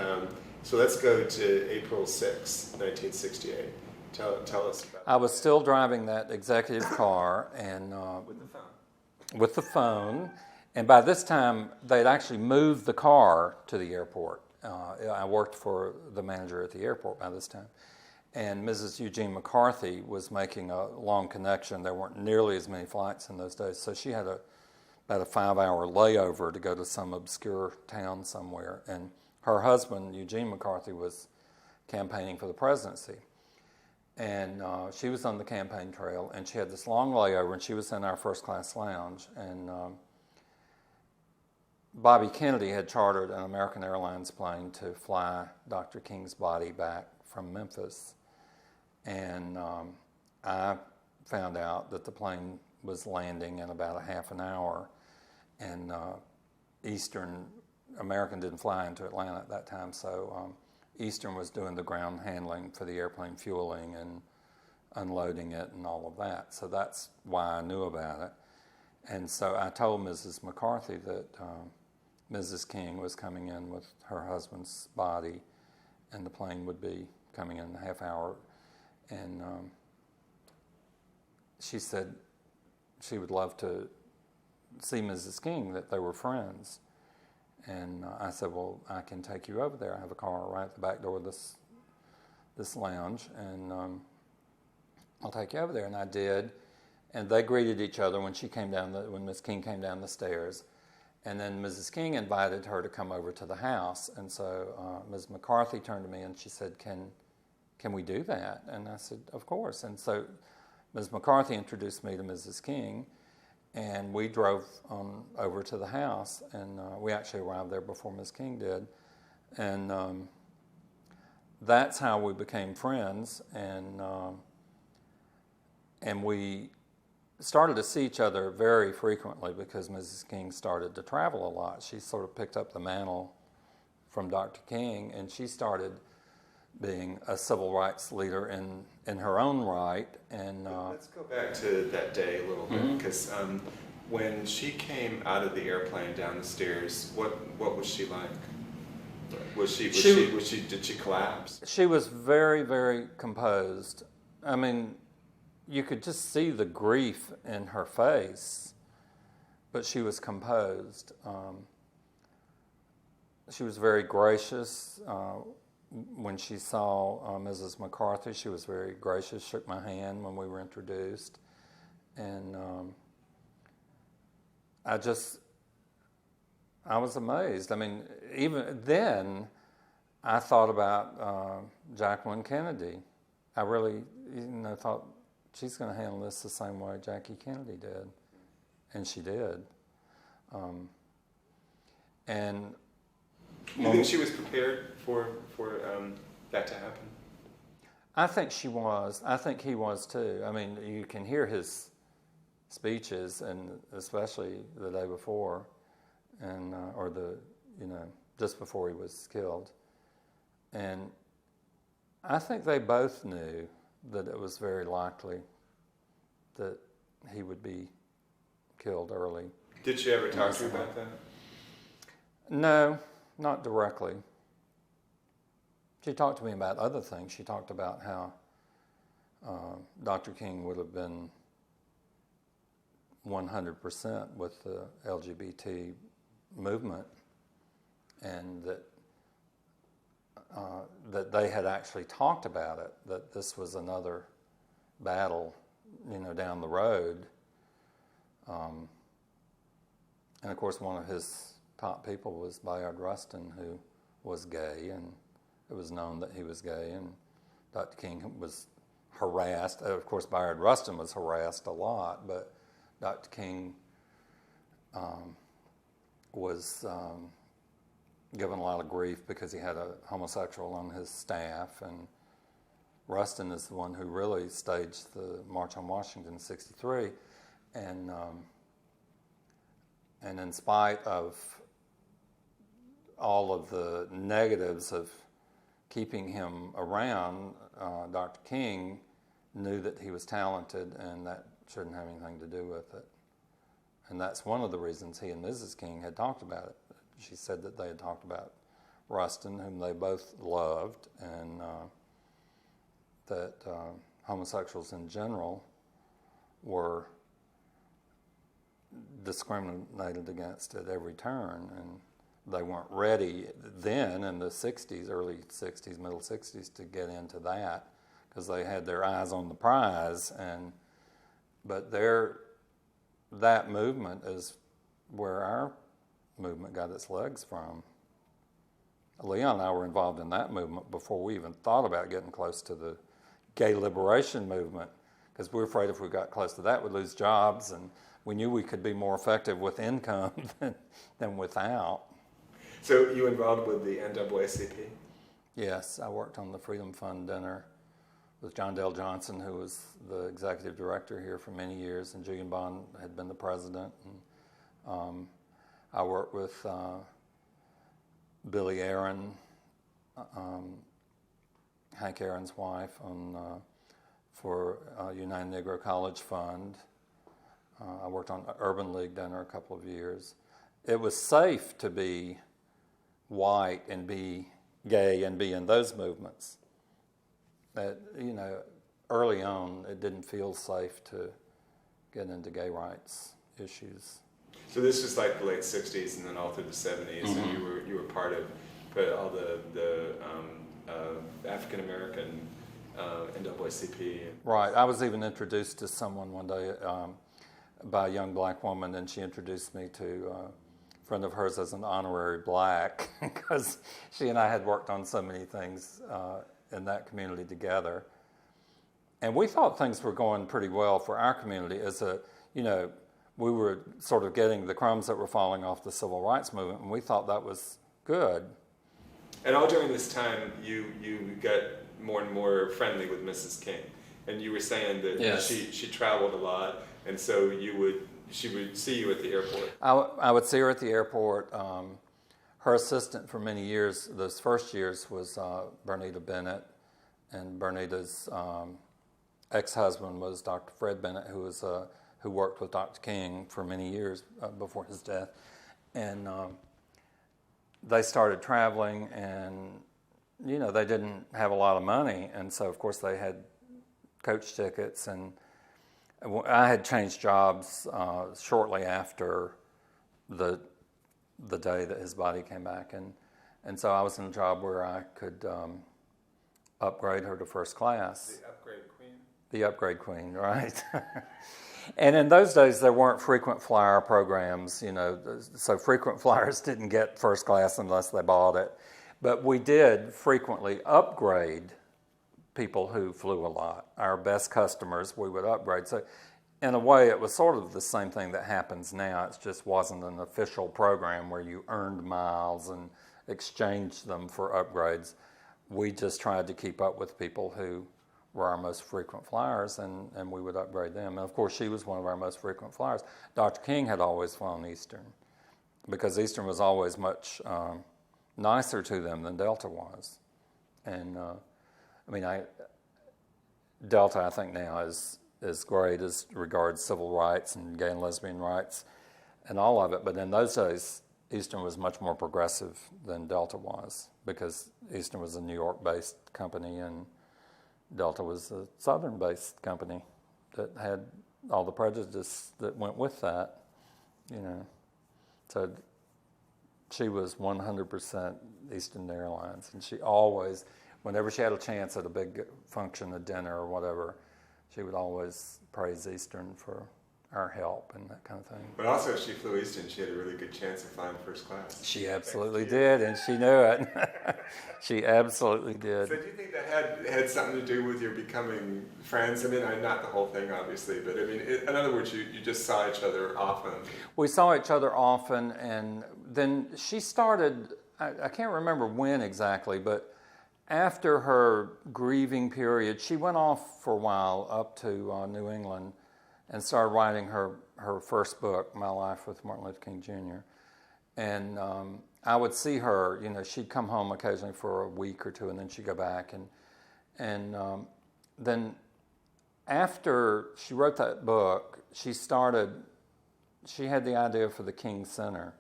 so let's go to April 6, 1968. Tell us about I was still driving that executive car and with the phone. And by this time, they'd actually moved the car to the airport. I worked for the manager at the airport by this time. And Mrs. Eugene McCarthy was making a long connection. There weren't nearly as many flights in those days. So she had about a 5-hour layover to go to some obscure town somewhere. And her husband, Eugene McCarthy, was campaigning for the presidency. And she was on the campaign trail, and she had this long layover, and she was in our first-class lounge. And Bobby Kennedy had chartered an American Airlines plane to fly Dr. King's body back from Memphis. And I found out that the plane was landing in about a half an hour, and American didn't fly into Atlanta at that time, so Eastern was doing the ground handling for the airplane, fueling and unloading it and all of that. So that's why I knew about it. And so I told Mrs. McCarthy that Mrs. King was coming in with her husband's body, and the plane would be coming in a half hour. And she said she would love to see Mrs. King, that they were friends. And I said, well, I can take you over there. I have a car right at the back door of this lounge, and I'll take you over there. And I did. And they greeted each other when when Miss King came down the stairs. And then Mrs. King invited her to come over to the house. And so Ms. McCarthy turned to me and she said, can we do that? And I said, of course. And so Ms. McCarthy introduced me to Mrs. King, and we drove on over to the house, and we actually arrived there before Ms. King did. And that's how we became friends, and we started to see each other very frequently because Mrs. King started to travel a lot. She sort of picked up the mantle from Dr. King, and she started being a civil rights leader in her own right. And let's go back to that day a little bit, because when she came out of the airplane down the stairs, what was she like? Did she collapse? She was very, very composed. I mean, you could just see the grief in her face, but she was composed. She was very gracious. When she saw Mrs. McCarthy, she was very gracious, shook my hand when we were introduced. And I was amazed. I mean, even then, I thought about Jacqueline Kennedy. I really, thought she's going to handle this the same way Jackie Kennedy did, and she did. And you think she was prepared for that to happen? I think she was. I think he was too. I mean, you can hear his speeches, and especially the day before, and or just before he was killed. And I think they both knew that it was very likely that he would be killed early. Did she ever talk to you about that? No, not directly. She talked to me about other things. She talked about how Dr. King would have been 100% with the LGBT movement, and that they had actually talked about it, that this was another battle, down the road. And of course, one of his top people was Bayard Rustin, who was gay, and it was known that he was gay, and Dr. King was harassed. Of course, Bayard Rustin was harassed a lot, but Dr. King was given a lot of grief because he had a homosexual on his staff, and Rustin is the one who really staged the March on Washington in '63, and in spite of all of the negatives of keeping him around, Dr. King knew that he was talented, and that shouldn't have anything to do with it. And that's one of the reasons he and Mrs. King had talked about it. She said that they had talked about Rustin, whom they both loved, and that homosexuals in general were discriminated against at every turn, and they weren't ready then in the 60s, early 60s, middle 60s, to get into that because they had their eyes on the prize. But that movement is where our movement got its legs from. Leon and I were involved in that movement before we even thought about getting close to the gay liberation movement, because we were afraid if we got close to that we'd lose jobs, and we knew we could be more effective with income than without. So you involved with the NAACP? Yes, I worked on the Freedom Fund dinner with John Dale Johnson, who was the executive director here for many years, and Julian Bond had been the president. And I worked with Billy Aaron, Hank Aaron's wife, for United Negro College Fund. I worked on Urban League dinner a couple of years. It was safe to be white and be gay and be in those movements. That, early on, it didn't feel safe to get into gay rights issues. So this was like the late '60s and then all through the '70s, mm-hmm. And you were part of all the African American NAACP. Right. I was even introduced to someone one day by a young black woman, and she introduced me to a friend of hers as an honorary black, because she and I had worked on so many things in that community together. And we thought things were going pretty well for our community. We were sort of getting the crumbs that were falling off the civil rights movement, and we thought that was good. And all during this time, you got more and more friendly with Mrs. King, and you were saying that yes. she traveled a lot, and so she would see you at the airport. I would see her at the airport. Her assistant for many years, those first years, was Bernita Bennett, and Bernita's ex-husband was Dr. Fred Bennett, who worked with Dr. King for many years before his death. And they started traveling, and, they didn't have a lot of money. And so, of course, they had coach tickets. And I had changed jobs shortly after the day that his body came back. And so I was in a job where I could upgrade her to first class. The upgrade queen? The upgrade queen, right. And in those days, there weren't frequent flyer programs, so frequent flyers didn't get first class unless they bought it. But we did frequently upgrade people who flew a lot. Our best customers, we would upgrade. So in a way, it was sort of the same thing that happens now. It just wasn't an official program where you earned miles and exchanged them for upgrades. We just tried to keep up with people who were our most frequent flyers, and we would upgrade them. And of course, she was one of our most frequent flyers. Dr. King had always flown Eastern because Eastern was always much nicer to them than Delta was. And Delta, I think now is great as regards civil rights and gay and lesbian rights and all of it. But in those days, Eastern was much more progressive than Delta was because Eastern was a New York-based company and Delta was a Southern-based company that had all the prejudice that went with that, So she was 100% Eastern Airlines, and she always, whenever she had a chance at a big function, a dinner or whatever, she would always praise Eastern for our help and that kind of thing. But also, if she flew Eastern, she had a really good chance of flying first class. She absolutely did, and she knew it. She absolutely did. So do you think that had something to do with your becoming friends? I mean, not the whole thing, obviously, but I mean, in other words, you just saw each other often. We saw each other often, and then she started, I can't remember when exactly, but after her grieving period, she went off for a while up to New England and started writing her first book, My Life with Martin Luther King Jr. And I would see her, she'd come home occasionally for a week or two, and then she'd go back. And then after she wrote that book, she had the idea for the King Center.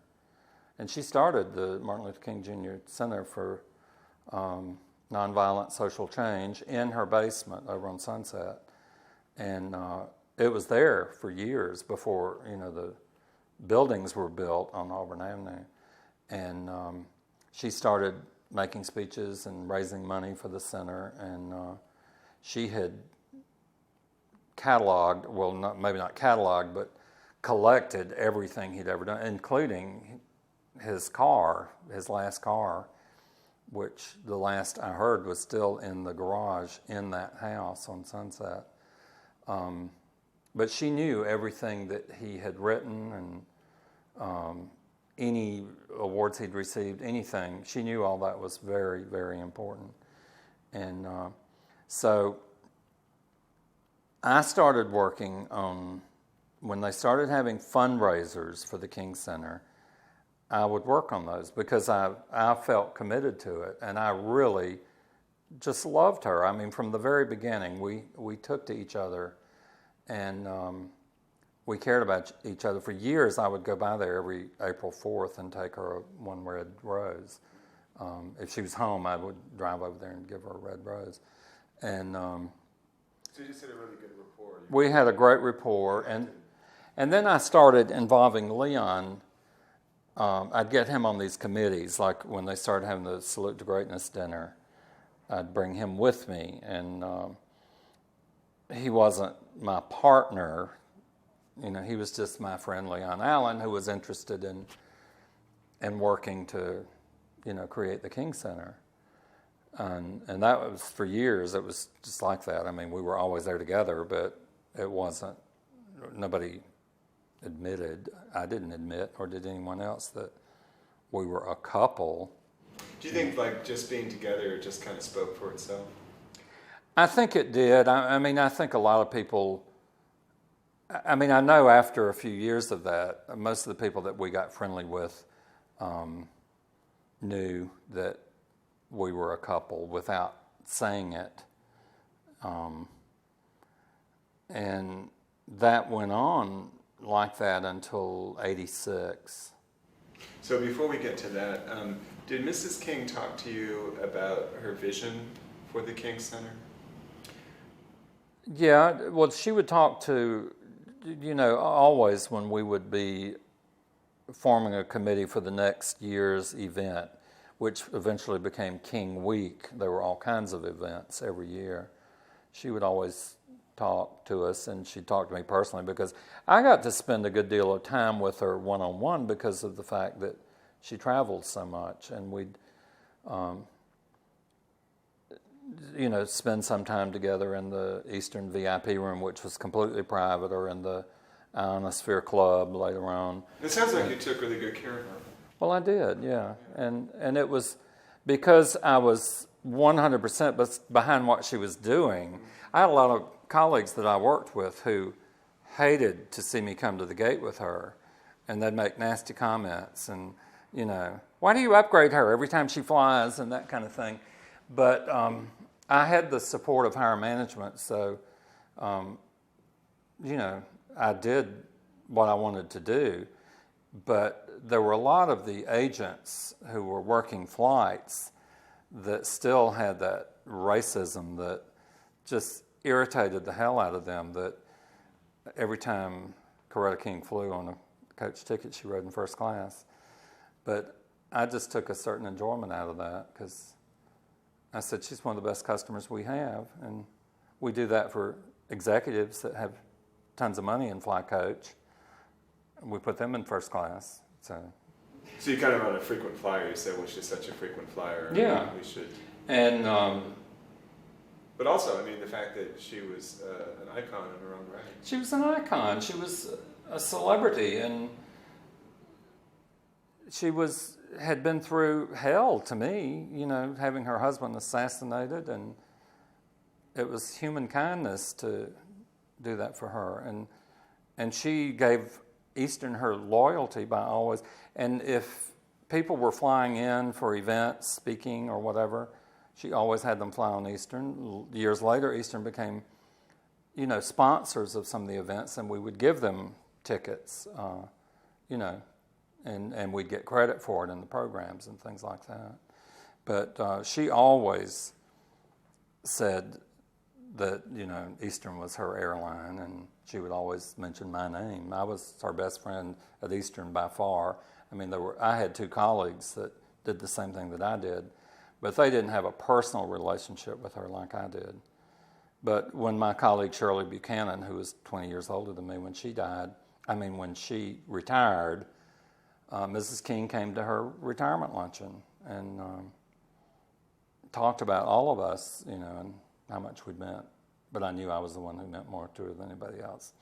And she started the Martin Luther King Jr. Center for Nonviolent Social Change in her basement over on Sunset. And it was there for years before, the buildings were built on Auburn Avenue. And she started making speeches and raising money for the center. And she had cataloged, well, maybe not cataloged, but collected everything he'd ever done, including his last car, which the last I heard was still in the garage in that house on Sunset. But she knew everything that he had written and any awards he'd received, anything. She knew all that was very, very important. And so I started working on, when they started having fundraisers for the King Center, I would work on those because I felt committed to it, and I really just loved her. I mean, from the very beginning, we took to each other, and we cared about each other. For years, I would go by there every April 4th and take her one red rose. If she was home, I would drive over there and give her a red rose. And so you just had a really good rapport. We had a great rapport, and then I started involving Leon. I'd get him on these committees, like when they started having the Salute to Greatness dinner. I'd bring him with me, and he wasn't my partner. He was just my friend Leon Allen, who was interested in working to, create the King Center. And that was for years. It was just like that. I mean, we were always there together, but it wasn't. Nobody admitted. I didn't admit, or did anyone else, that we were a couple. Do you think just being together just kind of spoke for itself? I think it did. I mean, I think a lot of people. I mean, I know after a few years of that, most of the people that we got friendly with knew that we were a couple without saying it. And that went on like that until '86. So before we get to that, did Mrs. King talk to you about her vision for the King Center? Yeah, well, she would talk to, always when we would be forming a committee for the next year's event, which eventually became King Week. There were all kinds of events every year. She would always talk to us, and she'd talk to me personally because I got to spend a good deal of time with her one-on-one because of the fact that she traveled so much, and we'd spend some time together in the Eastern VIP room, which was completely private, or in the Ionosphere Club later on. It sounds like you took really good care of her. Well, I did, yeah. And it was because I was 100% behind what she was doing. I had a lot of colleagues that I worked with who hated to see me come to the gate with her, and they'd make nasty comments and, why do you upgrade her every time she flies and that kind of thing. But I had the support of higher management, so, I did what I wanted to do. But there were a lot of the agents who were working flights that still had that racism that just irritated the hell out of them, that every time Coretta King flew on a coach ticket, she rode in first class. But I just took a certain enjoyment out of that because I said, she's one of the best customers we have, and we do that for executives that have tons of money in fly coach. We put them in first class. So you kind of on a frequent flyer. You said, well, she's such a frequent flyer. Yeah. We should. And but also, the fact that she was an icon in her own right. She was an icon. She was a celebrity, and she had been through hell to me, having her husband assassinated, and it was human kindness to do that for her. And she gave Eastern her loyalty by always, and if people were flying in for events, speaking or whatever, she always had them fly on Eastern. Years later, Eastern became, sponsors of some of the events, and we would give them tickets, and we'd get credit for it in the programs and things like that. But she always said that, Eastern was her airline, and she would always mention my name. I was her best friend at Eastern by far. I had two colleagues that did the same thing that I did, but they didn't have a personal relationship with her like I did. But when my colleague Shirley Buchanan, who was 20 years older than me when she when she retired, Mrs. King came to her retirement luncheon and talked about all of us, and how much we'd meant. But I knew I was the one who meant more to her than anybody else.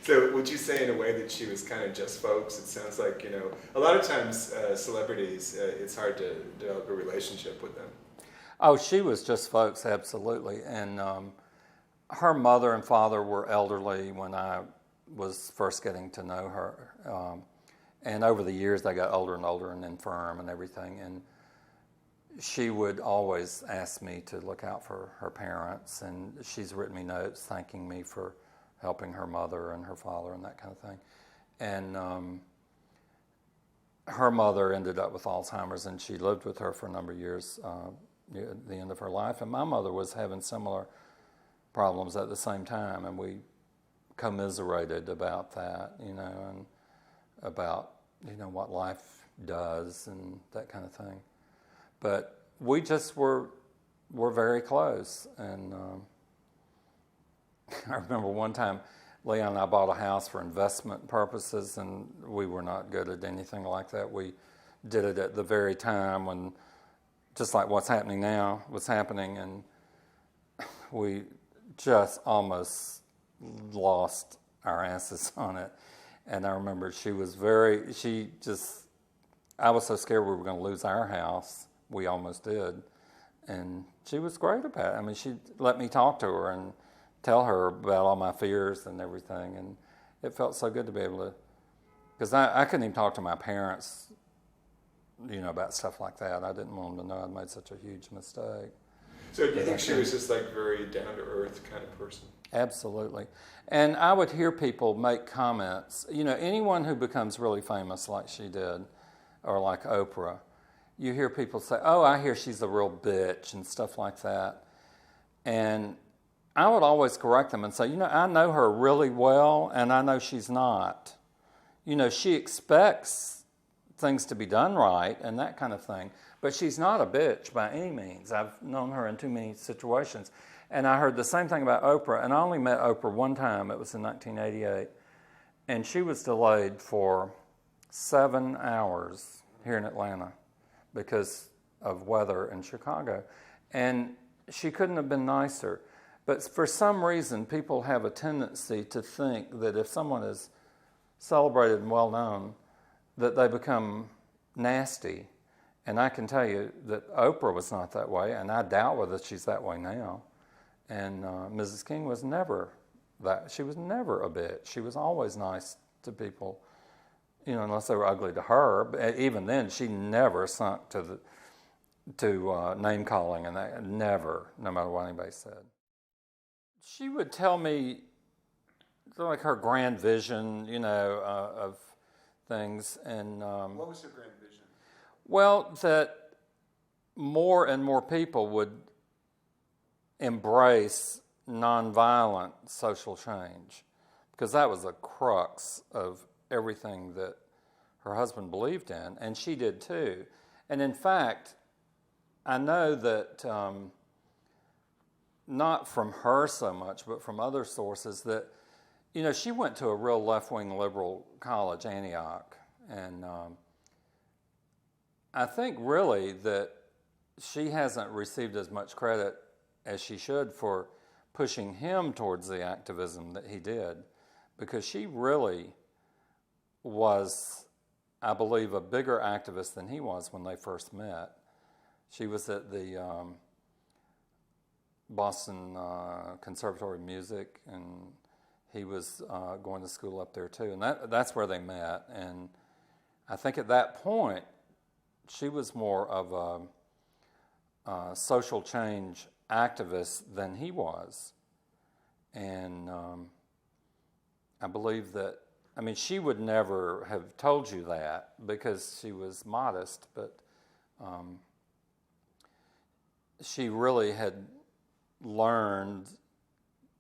So would you say in a way that she was kind of just folks? It sounds like, a lot of times celebrities, it's hard to develop a relationship with them. Oh, she was just folks, absolutely. And her mother and father were elderly when I was first getting to know her. And over the years, they got older and older and infirm and everything. And she would always ask me to look out for her parents. And she's written me notes thanking me for helping her mother and her father and that kind of thing. And her mother ended up with Alzheimer's, and she lived with her for a number of years at the end of her life. And my mother was having similar problems at the same time, and we commiserated about that, and about, what life does and that kind of thing. But we just were very close. And I remember one time Leon and I bought a house for investment purposes, and we were not good at anything like that. We did it at the very time when, just like what's happening now, was happening, and we just almost lost our asses on it. And I remember I was so scared we were going to lose our house. We almost did. And she was great about it. She let me talk to her and tell her about all my fears and everything. And it felt so good to be able to, because I couldn't even talk to my parents, about stuff like that. I didn't want them to know I'd made such a huge mistake. So do you think she was just very down-to-earth kind of person? Absolutely. And I would hear people make comments. Anyone who becomes really famous like she did, or like Oprah, you hear people say, oh, I hear she's a real bitch and stuff like that. And I would always correct them and say, I know her really well, and I know she's not. She expects things to be done right and that kind of thing, but she's not a bitch by any means. I've known her in too many situations. And I heard the same thing about Oprah, and I only met Oprah one time. It was in 1988, and she was delayed for 7 hours here in Atlanta because of weather in Chicago. And she couldn't have been nicer. But for some reason, people have a tendency to think that if someone is celebrated and well-known, that they become nasty. And I can tell you that Oprah was not that way, and I doubt whether she's that way now. And Mrs. King was never that. She was never a bitch. She was always nice to people, unless they were ugly to her. But even then, she never sunk to name calling, and that never, no matter what anybody said. She would tell me like her grand vision, of things. And what was her grand vision? well, that more and more people would embrace nonviolent social change, because that was the crux of everything that her husband believed in, and she did too. And in fact, I know that not from her so much, but from other sources, that she went to a real left-wing liberal college, Antioch, and I think really that she hasn't received as much credit as she should for pushing him towards the activism that he did, because she really was, I believe, a bigger activist than he was when they first met. She was at the Boston Conservatory of Music, and he was going to school up there too, and that's where they met. And I think at that point, she was more of a social change activist than he was. And I believe that, she would never have told you that because she was modest, but she really had learned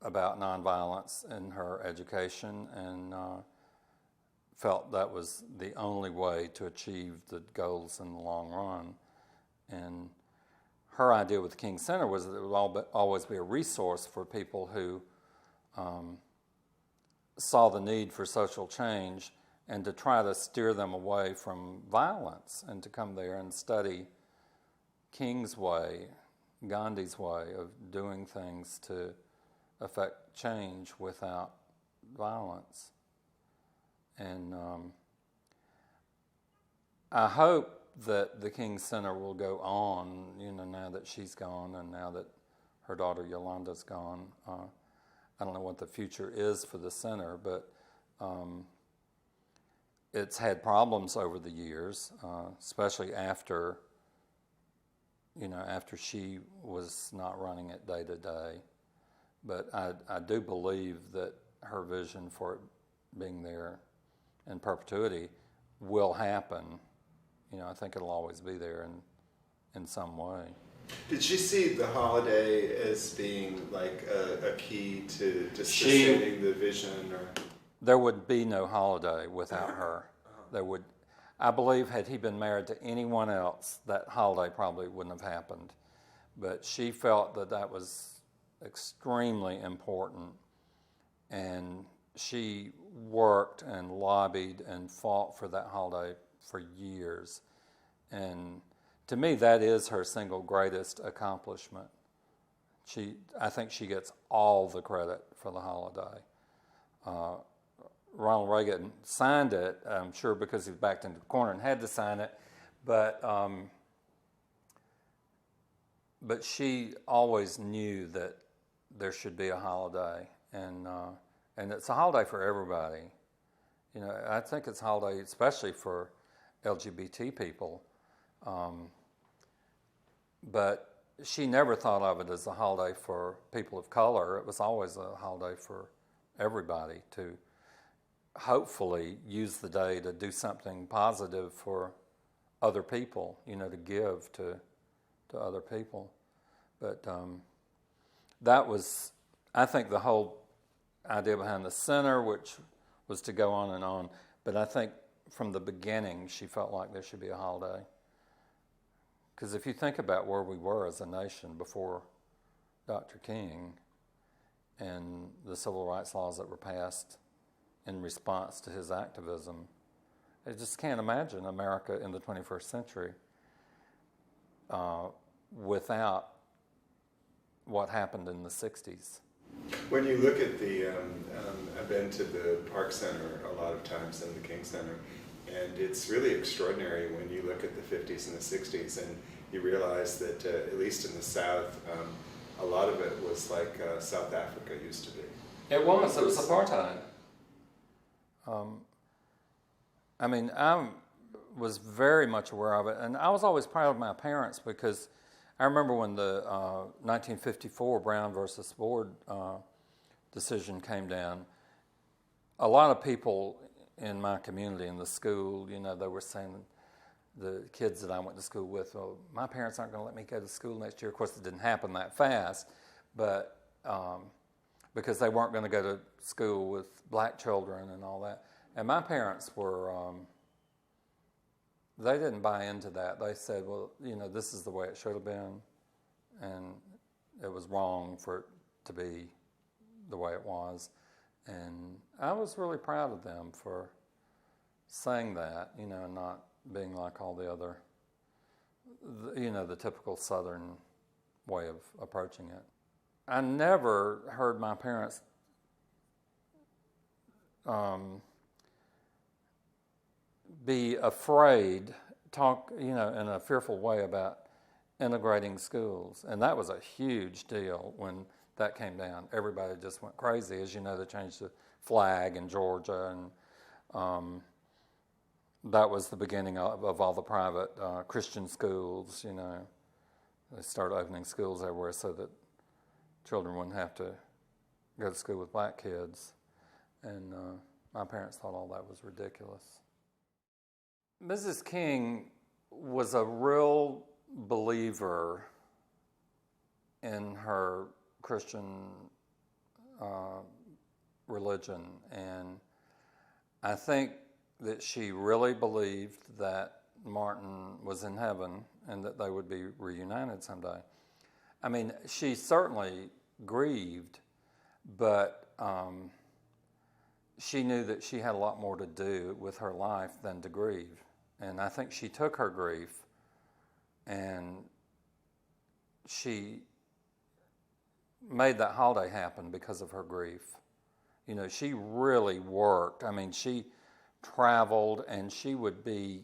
about nonviolence in her education and felt that was the only way to achieve the goals in the long run. And her idea with the King Center was that it would always be a resource for people who saw the need for social change, and to try to steer them away from violence and to come there and study King's way, Gandhi's way of doing things to affect change without violence. And I hope that the King Center will go on, now that she's gone and now that her daughter Yolanda's gone. I don't know what the future is for the center, but it's had problems over the years, especially after she was not running it day to day. But I do believe that her vision for it being there in perpetuity will happen. I think it'll always be there in some way. Did she see the holiday as being like a key to sustaining the vision? Or there would be no holiday without her. There would, I believe, had he been married to anyone else, that holiday probably wouldn't have happened. But she felt that was extremely important, and she worked and lobbied and fought for that holiday for years. And to me, that is her single greatest accomplishment. I think she gets all the credit for the holiday. Ronald Reagan signed it, I'm sure because he was backed into the corner and had to sign it, but she always knew that there should be a holiday, and it's a holiday for everybody. I think it's a holiday especially for LGBT people. But she never thought of it as a holiday for people of color. It was always a holiday for everybody to hopefully use the day to do something positive for other people, to give to other people. But that was, I think, the whole idea behind the center, which was to go on and on. But I think from the beginning, she felt like there should be a holiday. Because if you think about where we were as a nation before Dr. King and the civil rights laws that were passed in response to his activism, I just can't imagine America in the 21st century without what happened in the 60s. When you look at I've been to the Park Center a lot of times and the King Center, and it's really extraordinary when you look look at the 50s and the 60s, and you realize that, at least in the South, a lot of it was like South Africa used to be. It was apartheid. I mean, I was very much aware of it, and I was always proud of my parents because I remember when the 1954 Brown versus Board decision came down, a lot of people in my community, in the school, you know, they were saying, the kids that I went to school with, well, my parents aren't going to let me go to school next year. Of course, it didn't happen that fast, but because they weren't going to go to school with black children and all that. And my parents were, they didn't buy into that. They said, well, you know, this is the way it should have been, and it was wrong for it to be the way it was. And I was really proud of them for saying that, you know, and not being like all the other, you know, the typical Southern way of approaching it. I never heard my parents be afraid, talk, you know, in a fearful way about integrating schools. And that was a huge deal when that came down. Everybody just went crazy. As you know, they changed the flag in Georgia, and that was the beginning of all the private Christian schools, you know. They started opening schools everywhere so that children wouldn't have to go to school with black kids. And my parents thought all that was ridiculous. Mrs. King was a real believer in her Christian religion, and I think that she really believed that Martin was in heaven and that they would be reunited someday. I mean, she certainly grieved, but she knew that she had a lot more to do with her life than to grieve. And I think she took her grief and she made that holiday happen because of her grief. You know, she really worked. I mean, she traveled, and she would be,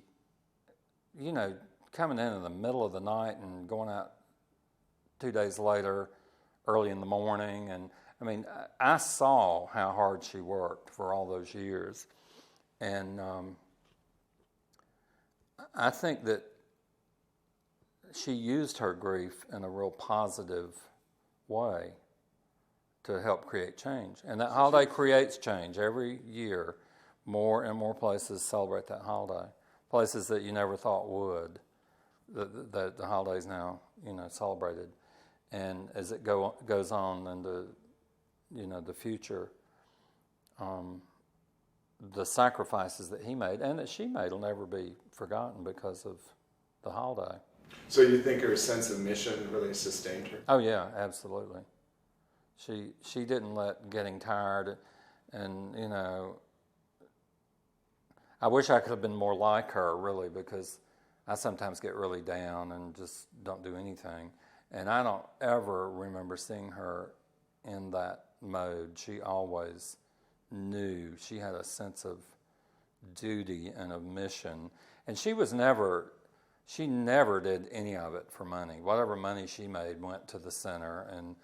you know, coming in the middle of the night and going out 2 days later, early in the morning. And I mean, I saw how hard she worked for all those years. And I think that she used her grief in a real positive way to help create change. And that holiday creates change. Every year, more and more places celebrate that holiday. Places that you never thought would, that the holiday's now, you know, celebrated. And as it goes on into, you know, the future, the sacrifices that he made and that she made will never be forgotten because of the holiday. So you think her sense of mission really sustained her? Oh yeah, absolutely. She didn't let getting tired, and you know, I wish I could have been more like her, really, because I sometimes get really down and just don't do anything. And I don't ever remember seeing her in that mode. She always knew. She had a sense of duty and of mission. And she never did any of it for money. Whatever money she made went to the center and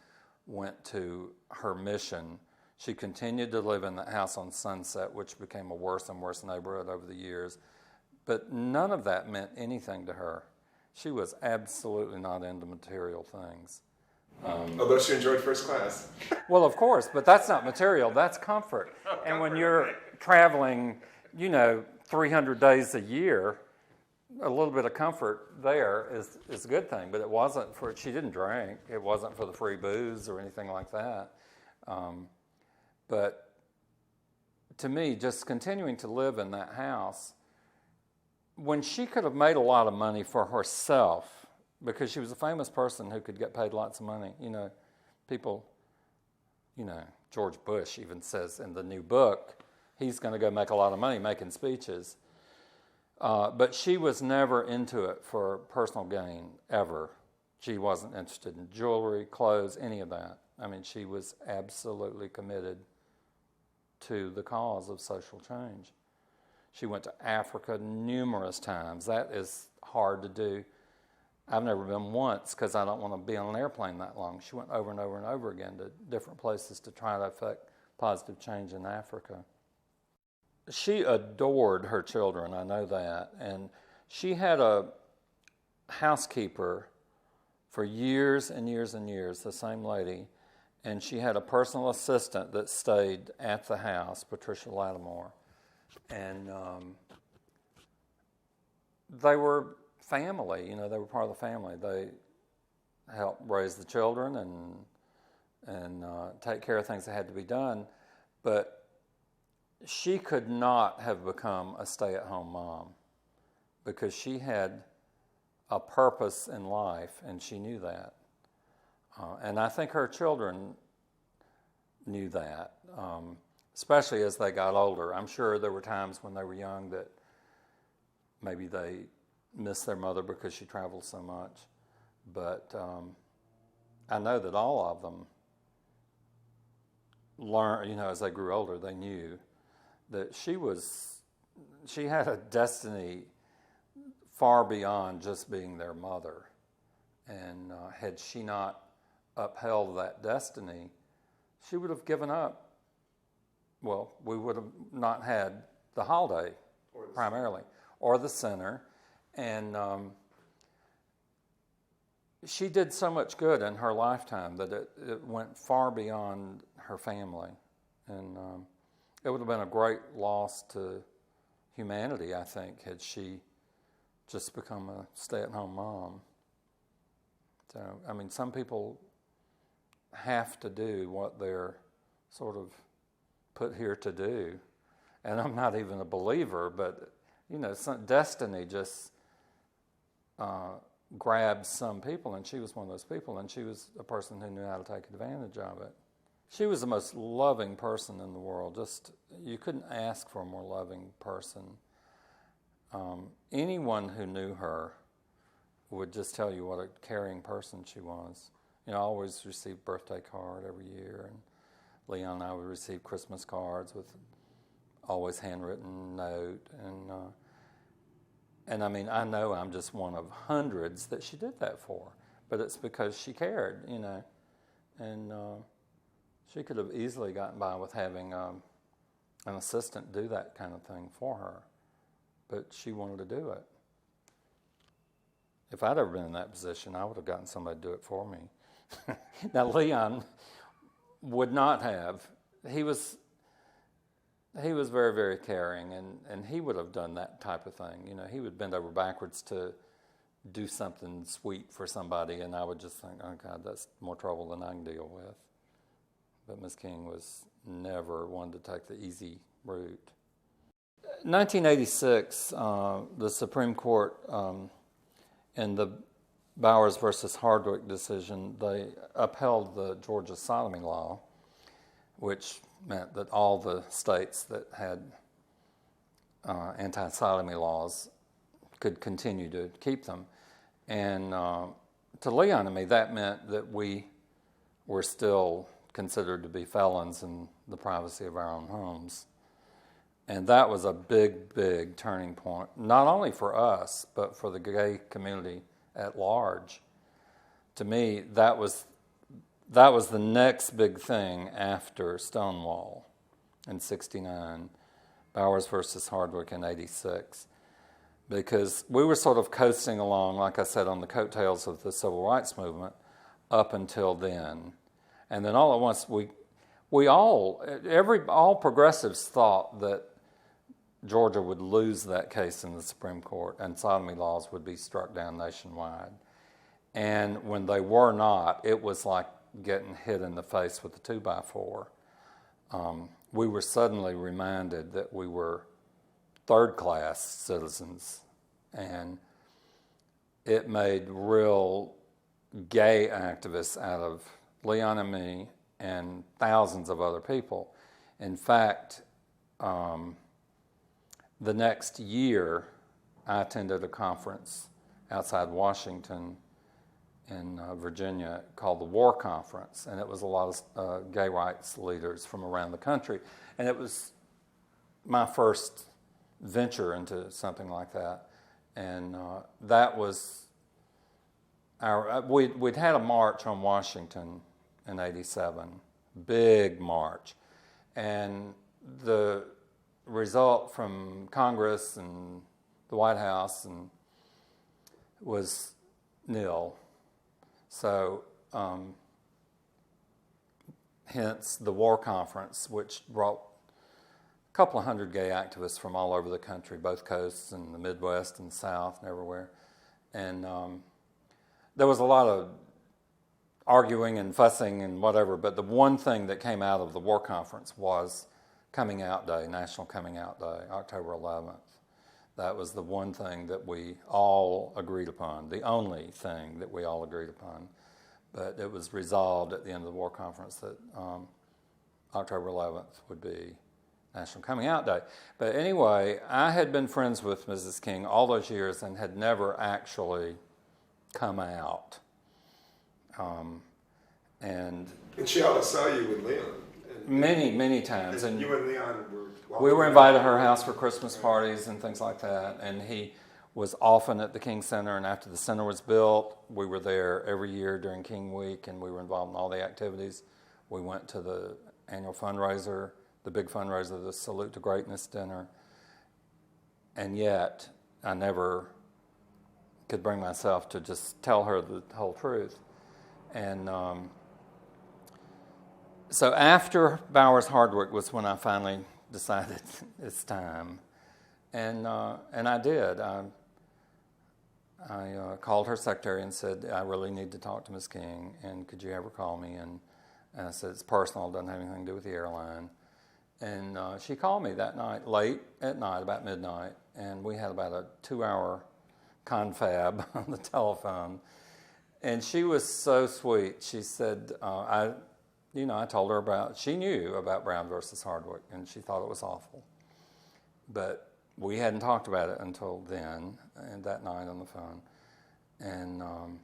went to her mission. She continued to live in that house on Sunset, which became a worse and worse neighborhood over the years. But none of that meant anything to her. She was absolutely not into material things. Although she enjoyed first class. Well, of course, but that's not material, that's comfort. And when you're traveling, you know, 300 days a year, a little bit of comfort there is a good thing, but it wasn't for, she didn't drink, it wasn't for the free booze or anything like that. But to me, just continuing to live in that house, when she could have made a lot of money for herself, because she was a famous person who could get paid lots of money, you know, people, you know, George Bush even says in the new book, he's going to go make a lot of money making speeches. But she was never into it for personal gain, ever. She wasn't interested in jewelry, clothes, any of that. I mean, she was absolutely committed to the cause of social change. She went to Africa numerous times. That is hard to do. I've never been once because I don't want to be on an airplane that long. She went over and over and over again to different places to try to affect positive change in Africa. She adored her children, I know that. And she had a housekeeper for years and years and years, the same lady. And she had a personal assistant that stayed at the house, Patricia Lattimore. And they were family, they were part of the family. They helped raise the children and take care of things that had to be done. But she could not have become a stay-at-home mom because she had a purpose in life, and she knew that. And I think her children knew that, especially as they got older. I'm sure there were times when they were young that maybe they missed their mother because she traveled so much. But I know that all of them learned, as they grew older, they knew that she had a destiny far beyond just being their mother. And had she not upheld that destiny, she would have given up. Well, we would have not had the holiday primarily, or the center. And she did so much good in her lifetime that it went far beyond her family. And it would have been a great loss to humanity, I think, had she just become a stay-at-home mom. So, some people have to do what they're sort of put here to do. And I'm not even a believer, but, destiny just grabs some people, and she was one of those people, and she was a person who knew how to take advantage of it. She was the most loving person in the world. You couldn't ask for a more loving person. Anyone who knew her would just tell you what a caring person she was. I always received birthday card every year, and Leon and I would receive Christmas cards with always handwritten note, and I know I'm just one of hundreds that she did that for, but it's because she cared, and she could have easily gotten by with having an assistant do that kind of thing for her, but she wanted to do it. If I'd ever been in that position, I would have gotten somebody to do it for me. Now, Leon would not have. He was very, very caring, and he would have done that type of thing. He would bend over backwards to do something sweet for somebody, and I would just think, oh, God, that's more trouble than I can deal with. But Miss King was never one to take the easy route. 1986, the Supreme Court, in the Bowers versus Hardwick decision, they upheld the Georgia sodomy law, which meant that all the states that had anti-sodomy laws could continue to keep them. And to Leon and me, that meant that we were still considered to be felons in the privacy of our own homes. And that was a big, big turning point, not only for us, but for the gay community at large. To me, that was the next big thing after Stonewall in '69, Bowers versus Hardwick in '86, because we were sort of coasting along, like I said, on the coattails of the civil rights movement up until then. And then all at once, all progressives thought that Georgia would lose that case in the Supreme Court and sodomy laws would be struck down nationwide. And when they were not, it was like getting hit in the face with a 2x4. We were suddenly reminded that we were third-class citizens, and it made real gay activists out of Leon and me and thousands of other people. In fact, the next year, I attended a conference outside Washington in Virginia called the War Conference, and it was a lot of gay rights leaders from around the country. And it was my first venture into something like that. And that was we'd had a march on Washington in '87, big march, and the result from Congress and the White House was nil. So hence the war conference, which brought a couple of hundred gay activists from all over the country, both coasts and the Midwest and the South and everywhere. And there was a lot of arguing and fussing and whatever, but the one thing that came out of the war conference was Coming Out Day, National Coming Out Day, October 11th. That was the one thing that we all agreed upon, the only thing that we all agreed upon. But it was resolved at the end of the war conference that October 11th would be National Coming Out Day. But anyway, I had been friends with Mrs. King all those years and had never actually come out. And she always saw you with Leon. Many times. And you and Leon were... We were invited to her house for Christmas parties and things like that. And he was often at the King Center. And after the center was built, we were there every year during King Week. And we were involved in all the activities. We went to the annual fundraiser, the big fundraiser, the Salute to Greatness dinner. And yet, I never could bring myself to just tell her the whole truth. And so after Bowers Hardwick was when I finally decided it's time. And I did. I called her secretary and said, I really need to talk to Ms. King, and could you ever call me? And I said, it's personal, it doesn't have anything to do with the airline. And she called me that night, late at night, about midnight, and we had about a 2-hour confab on the telephone. And she was so sweet. She said, I told her she knew about Brown versus Hardwick, and she thought it was awful. But we hadn't talked about it until then, and that night on the phone. And in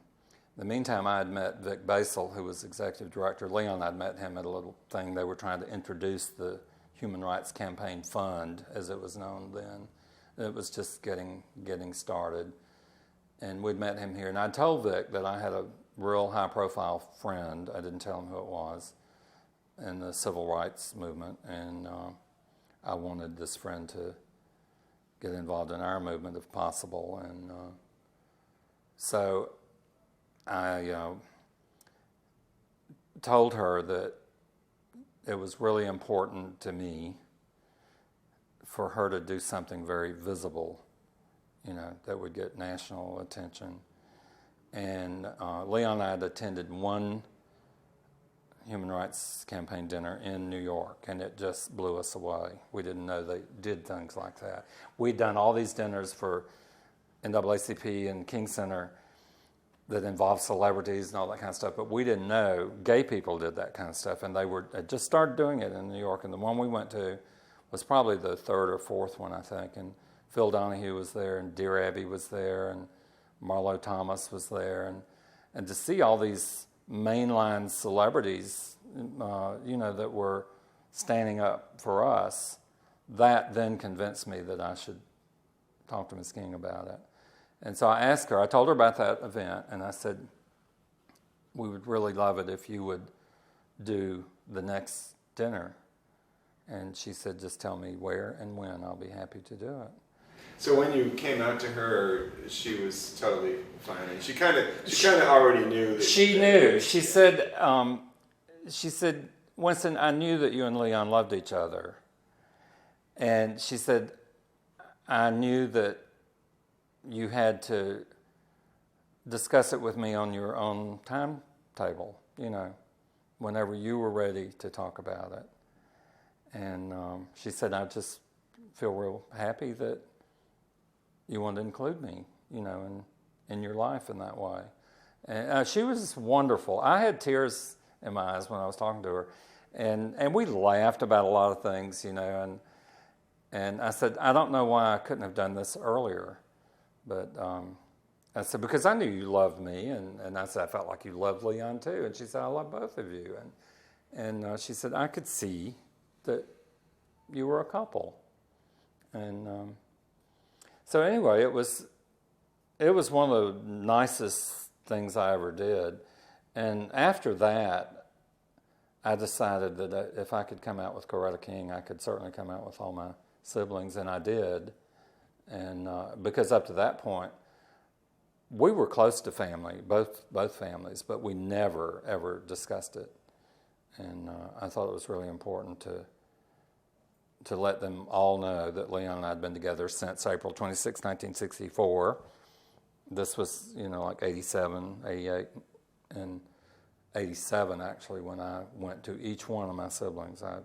the meantime, I had met Vic Basel, who was executive director. Leon, I'd met him at a little thing. They were trying to introduce the Human Rights Campaign Fund, as it was known then. It was just getting started. And we'd met him here. And I told Vic that I had a real high-profile friend. I didn't tell him who it was in the civil rights movement. And I wanted this friend to get involved in our movement if possible. And so I told her that it was really important to me for her to do something very visible, that would get national attention. And Leon and I had attended one Human Rights Campaign dinner in New York, and it just blew us away. We didn't know they did things like that. We'd done all these dinners for NAACP and King Center that involved celebrities and all that kind of stuff, but we didn't know gay people did that kind of stuff, and they had just started doing it in New York. And the one we went to was probably the third or fourth one, I think, and Phil Donahue was there, and Dear Abby was there, and Marlo Thomas was there, and to see all these mainline celebrities, that were standing up for us, that then convinced me that I should talk to Ms. King about it. And so I told her about that event, and I said, we would really love it if you would do the next dinner. And she said, just tell me where and when, I'll be happy to do it. So when you came out to her, she was totally fine. And she kind of already knew that. She knew. She said, Winston, I knew that you and Leon loved each other. And she said, I knew that you had to discuss it with me on your own timetable, whenever you were ready to talk about it. And she said, I just feel real happy that you want to include me, in your life in that way. And she was wonderful. I had tears in my eyes when I was talking to her. And we laughed about a lot of things, and I said, I don't know why I couldn't have done this earlier. But I said, because I knew you loved me. And I said, I felt like you loved Leon too. And she said, I love both of you. And she said, I could see that you were a couple. And so anyway, it was it was one of the nicest things I ever did. And after that, I decided that if I could come out with Coretta King, I could certainly come out with all my siblings, and I did. And because up to that point, we were close to family, both families, but we never, ever discussed it. And I thought it was really important to let them all know that Leon and I had been together since April 26, 1964. This was, like 87, 88, and 87, actually, when I went to each one of my siblings. I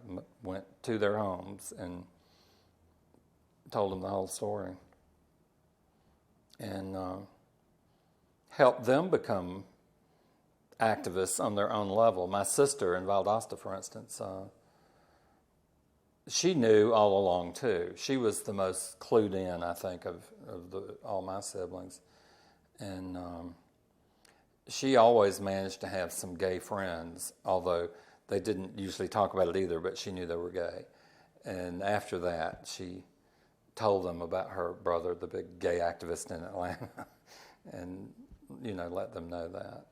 went to their homes and told them the whole story. And helped them become activists on their own level. My sister in Valdosta, for instance, she knew all along too. She was the most clued in, I think, of all my siblings. And she always managed to have some gay friends, although they didn't usually talk about it either, but she knew they were gay. And after that, she told them about her brother, the big gay activist in Atlanta, and, let them know that.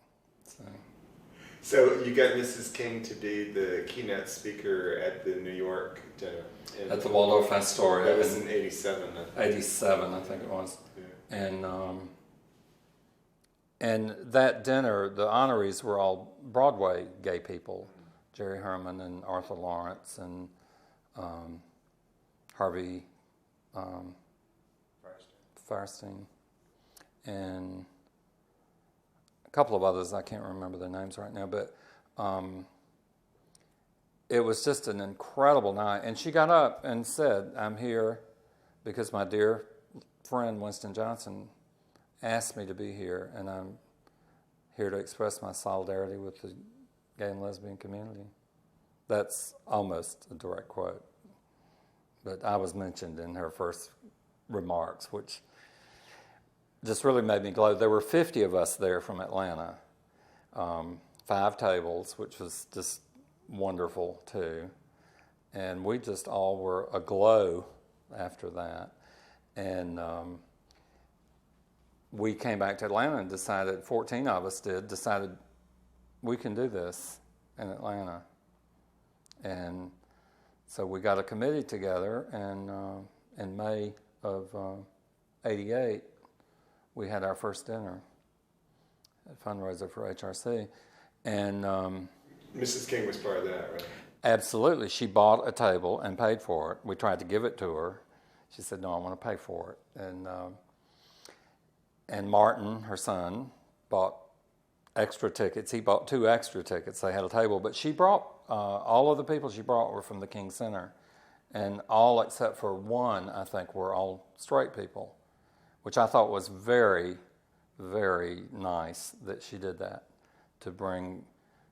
So you got Mrs. King to be the keynote speaker at the New York dinner. At the Waldorf Astoria. That was in 87. 87, I think it was. Yeah. And that dinner, the honorees were all Broadway gay people. Jerry Herman and Arthur Lawrence and Harvey Firestein and a couple of others. I can't remember their names right now, but it was just an incredible night. And she got up and said, "I'm here because my dear friend Winston Johnson asked me to be here, and I'm here to express my solidarity with the gay and lesbian community." That's almost a direct quote. But I was mentioned in her first remarks, which just really made me glow. There were 50 of us there from Atlanta, 5 tables, which was just wonderful too. And we just all were aglow after that. And we came back to Atlanta and decided, 14 of us decided we can do this in Atlanta. And so we got a committee together, and in May of 88, we had our first dinner, a fundraiser for HRC. And Mrs. King was part of that, right? Absolutely. She bought a table and paid for it. We tried to give it to her. She said, "No, I want to pay for it." And Martin, her son, bought extra tickets. He bought 2 extra tickets. They had a table. But she brought, all of the people she brought were from the King Center. And all except for one, I think, were all straight people, which I thought was very, very nice that she did that, to bring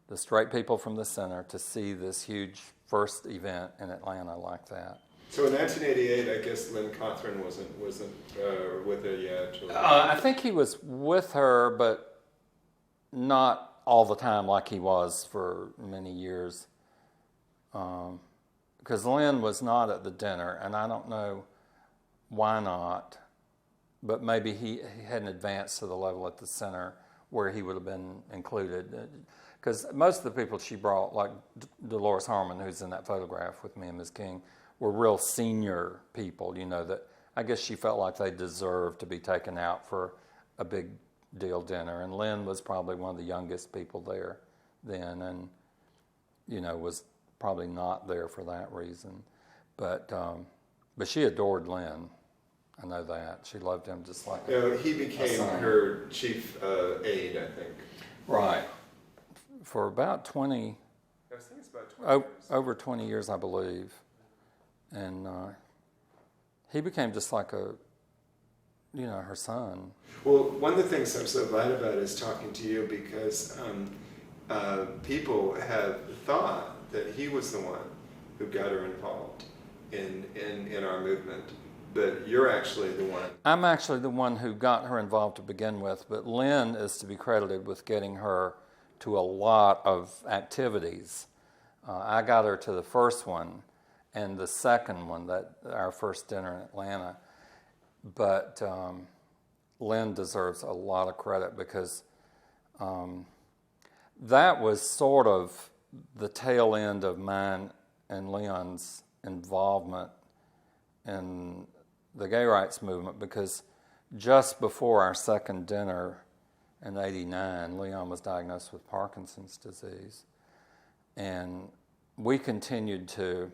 the straight people from the center to see this huge first event in Atlanta like that. So in 1988, I guess Lynn Cothran wasn't with her yet. I think he was with her, but not all the time like he was for many years. Because Lynn was not at the dinner, and I don't know why not, but maybe he hadn't advanced to the level at the center where he would have been included. Because most of the people she brought, like Dolores Harmon, who's in that photograph with me and Ms. King, were real senior people, that I guess she felt like they deserved to be taken out for a big deal dinner. And Lynn was probably one of the youngest people there then, and, was probably not there for that reason. But she adored Lynn. I know that. She loved him just like he became her chief aide, I think. Right. For about 20, I think it's about 20 years. Over 20 years, I believe. And he became just like her son. Well, one of the things I'm so glad about is talking to you, because people have thought that he was the one who got her involved in our movement. But you're actually the one. I'm actually the one who got her involved to begin with, but Lynn is to be credited with getting her to a lot of activities. I got her to the first one and the second one, our first dinner in Atlanta. But Lynn deserves a lot of credit because that was sort of the tail end of mine and Leon's involvement in the gay rights movement, because just before our second dinner in '89, Leon was diagnosed with Parkinson's disease. And we continued to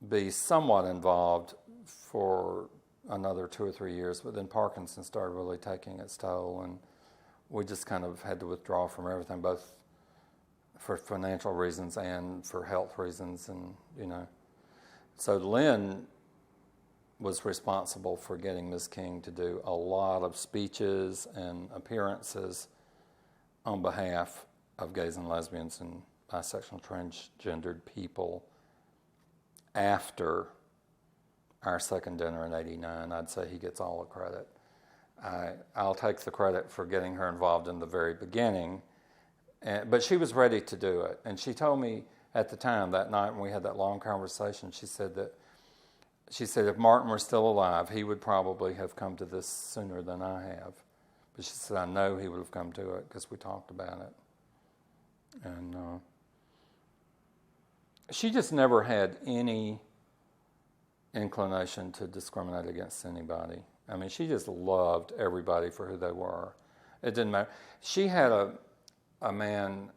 be somewhat involved for another 2 or 3 years, but then Parkinson's started really taking its toll, and we just kind of had to withdraw from everything, both for financial reasons and for health reasons, and So Lynn was responsible for getting Ms. King to do a lot of speeches and appearances on behalf of gays and lesbians and bisexual, transgendered people after our second dinner in '89. I'd say he gets all the credit. I'll take the credit for getting her involved in the very beginning, but she was ready to do it. And she told me at the time, that night when we had that long conversation, she said if Martin were still alive, he would probably have come to this sooner than I have. But she said, I know he would have come to it because we talked about it. And she just never had any inclination to discriminate against anybody. I mean, she just loved everybody for who they were. It didn't matter. She had a man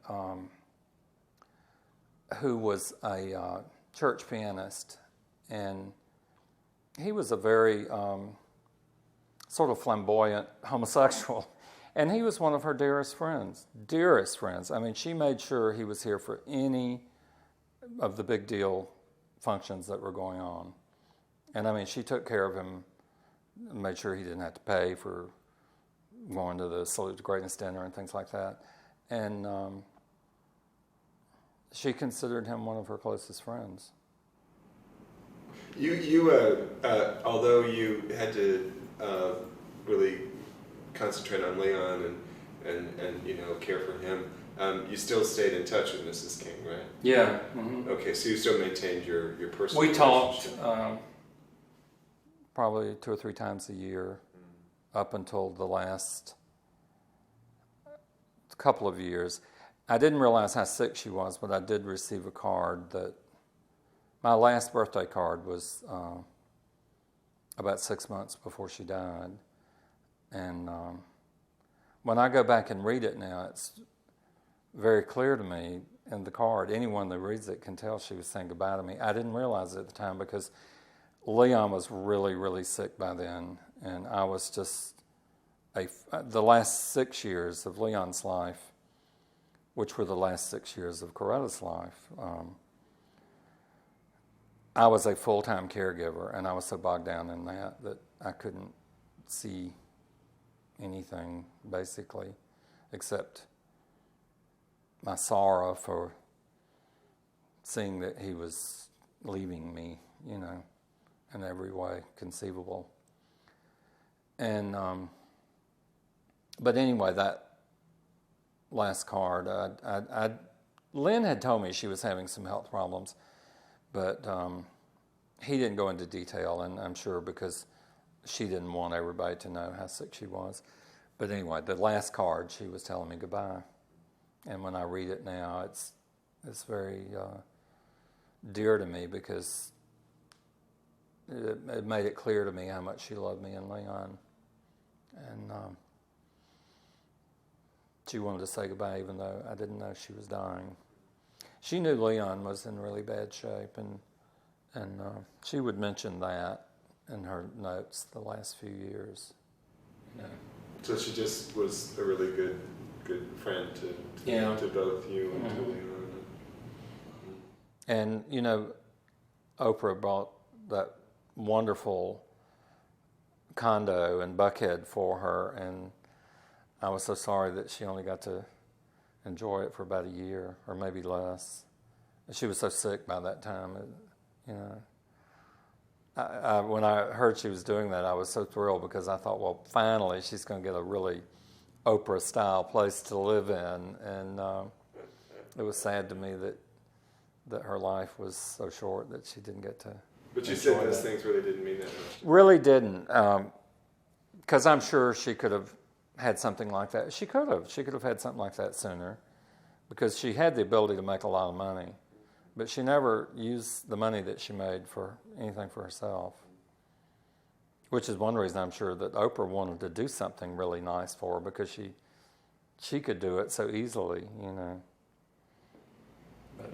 who was a church pianist, and he was a very sort of flamboyant homosexual, and he was one of her dearest friends. I mean, she made sure he was here for any of the big deal functions that were going on. And I mean, she took care of him, made sure he didn't have to pay for going to the Salute to Greatness dinner and things like that. And she considered him one of her closest friends. Although you had to really concentrate on Leon and care for him, you still stayed in touch with Mrs. King, right? Yeah. Mm-hmm. Okay, so you still maintained your personal We talked relationship. Probably 2 or 3 times a year up until the last couple of years. I didn't realize how sick she was, but I did receive a card that my last birthday card was about 6 months before she died. And when I go back and read it now, it's very clear to me in the card. Anyone that reads it can tell she was saying goodbye to me. I didn't realize it at the time because Leon was really, really sick by then, and I was just the last 6 years of Leon's life, which were the last 6 years of Coretta's life. I was a full-time caregiver, and I was so bogged down in that I couldn't see anything, basically, except my sorrow for seeing that he was leaving me, in every way conceivable. And, but anyway, that last card, Lynn had told me she was having some health problems, but he didn't go into detail, and I'm sure because she didn't want everybody to know how sick she was. But anyway, the last card, she was telling me goodbye. And when I read it now, it's very dear to me because it made it clear to me how much she loved me and Leon. And she wanted to say goodbye even though I didn't know she was dying. She knew Leon was in really bad shape, and she would mention that in her notes the last few years. So she just was a really good friend to both you and to Leon. And Oprah bought that wonderful condo in Buckhead for her, and I was so sorry that she only got to enjoy it for about a year or maybe less. She was so sick by that time. When I heard she was doing that, I was so thrilled because I thought, well, finally she's going to get a really Oprah-style place to live in. And it was sad to me that her life was so short that she didn't get to. But you said those things really didn't mean that much. Really didn't. Because I'm sure she could have had something like that. She could have. She could have had something like that sooner, because she had the ability to make a lot of money. But she never used the money that she made for anything for herself. Which is one reason I'm sure that Oprah wanted to do something really nice for her, because she could do it so easily, you know. But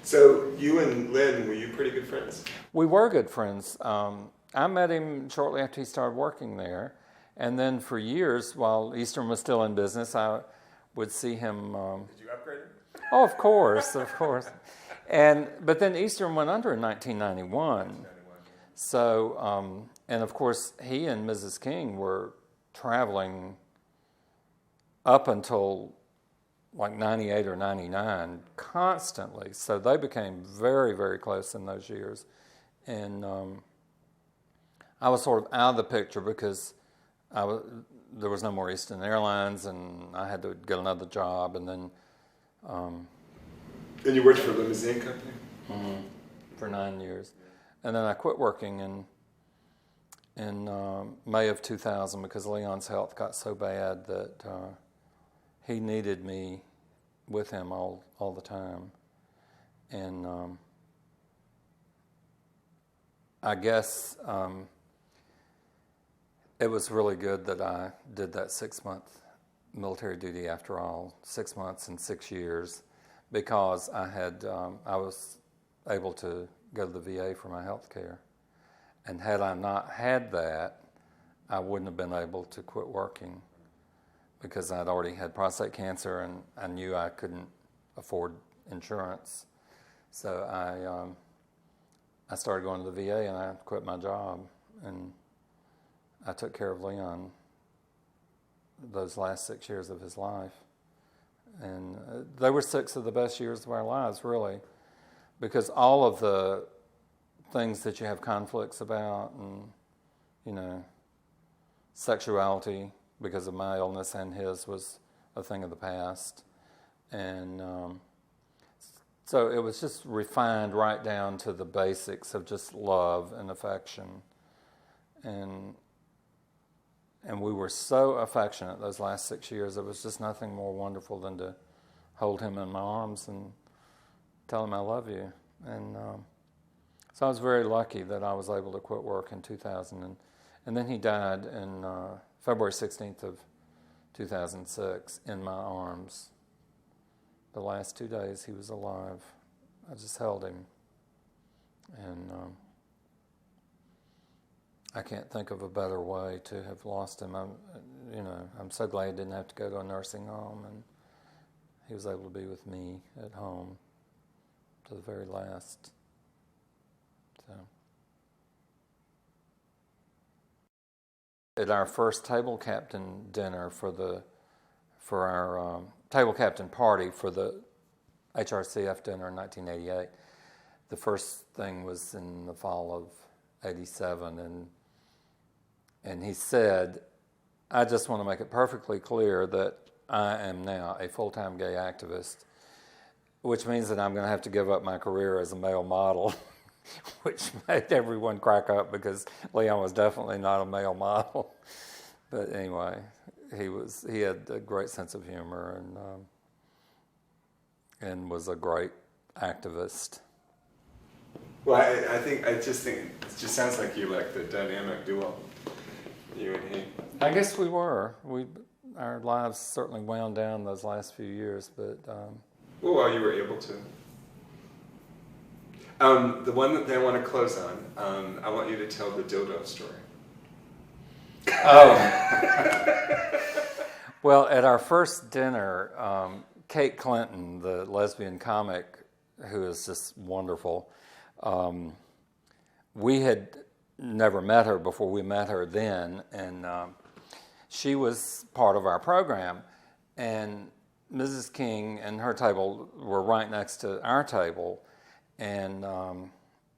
So you and Lynn, were you pretty good friends? we were good friends. I met him shortly after he started working there, and then for years, while Eastern was still in business, I would see him. Did you upgrade him? Oh, of course. But then Eastern went under in 1991. So, and of course, he and Mrs. King were traveling up until like 98 or 99 constantly. So they became very, very close in those years. And I was sort of out of the picture because there was no more Eastern Airlines, and I had to get another job. And then... And you worked for a limousine company? Mm-hmm. For 9 years. And then I quit working in May of 2000 because Leon's health got so bad that he needed me with him all the time. And I guess it was really good that I did that 6-month military duty after all, 6 months and 6 years, because I was able to go to the VA for my health care. And had I not had that, I wouldn't have been able to quit working, because I'd already had prostate cancer and I knew I couldn't afford insurance. So I started going to the VA and I quit my job, and I took care of Leon those last 6 years of his life. And they were 6 of the best years of our lives, really, because all of the things that you have conflicts about, and, you know, sexuality, because of my illness and his, was a thing of the past. And so it was just refined right down to the basics of just love and affection. And we were so affectionate those last 6 years. It was just nothing more wonderful than to hold him in my arms and tell him I love you. And so I was very lucky that I was able to quit work in 2000. And then he died in February 16th of 2006 in my arms. The last 2 days he was alive. I just held him. And I can't think of a better way to have lost him. I'm so glad he didn't have to go to a nursing home, and he was able to be with me at home to the very last. So, at our first table captain dinner for our table captain party for the HRCF dinner in 1988, the first thing was in the fall of '87, and he said, "I just want to make it perfectly clear that I am now a full-time gay activist, which means that I'm going to have to give up my career as a male model," which made everyone crack up because Leon was definitely not a male model. But anyway, he had a great sense of humor and was a great activist. Well, I just think it just sounds like you like the dynamic duo, you and he. I guess we were. Our lives certainly wound down those last few years, but... Well, you were able to. The one that I want to close on, I want you to tell the dildo story. Oh. Well, at our first dinner, Kate Clinton, the lesbian comic, who is just wonderful, we had never met her before. We met her then, and she was part of our program. And Mrs. King and her table were right next to our table. And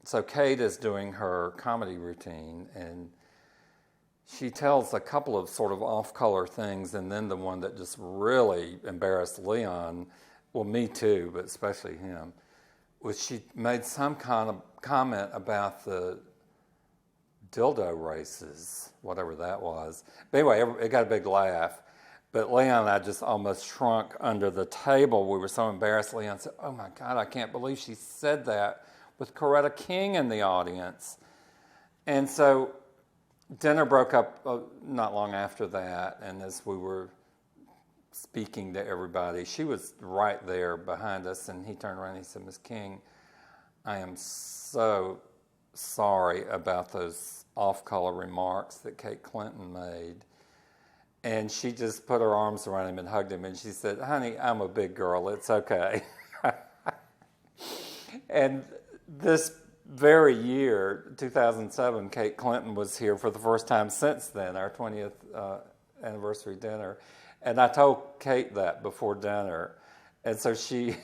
so Kate is doing her comedy routine, and she tells a couple of sort of off-color things, and then the one that just really embarrassed Leon, well, me too, but especially him, was she made some kind of comment about the dildo races, whatever that was. But anyway, it got a big laugh. But Leon and I just almost shrunk under the table. We were so embarrassed. Leon said, "Oh my God, I can't believe she said that with Coretta King in the audience." And so dinner broke up not long after that. And as we were speaking to everybody, she was right there behind us. And he turned around and he said, "Miss King, I am so sorry about those off-color remarks that Kate Clinton made." And she just put her arms around him and hugged him, and she said, "Honey, I'm a big girl. It's okay." And this very year, 2007, Kate Clinton was here for the first time since then, our 20th anniversary dinner. And I told Kate that before dinner. And so she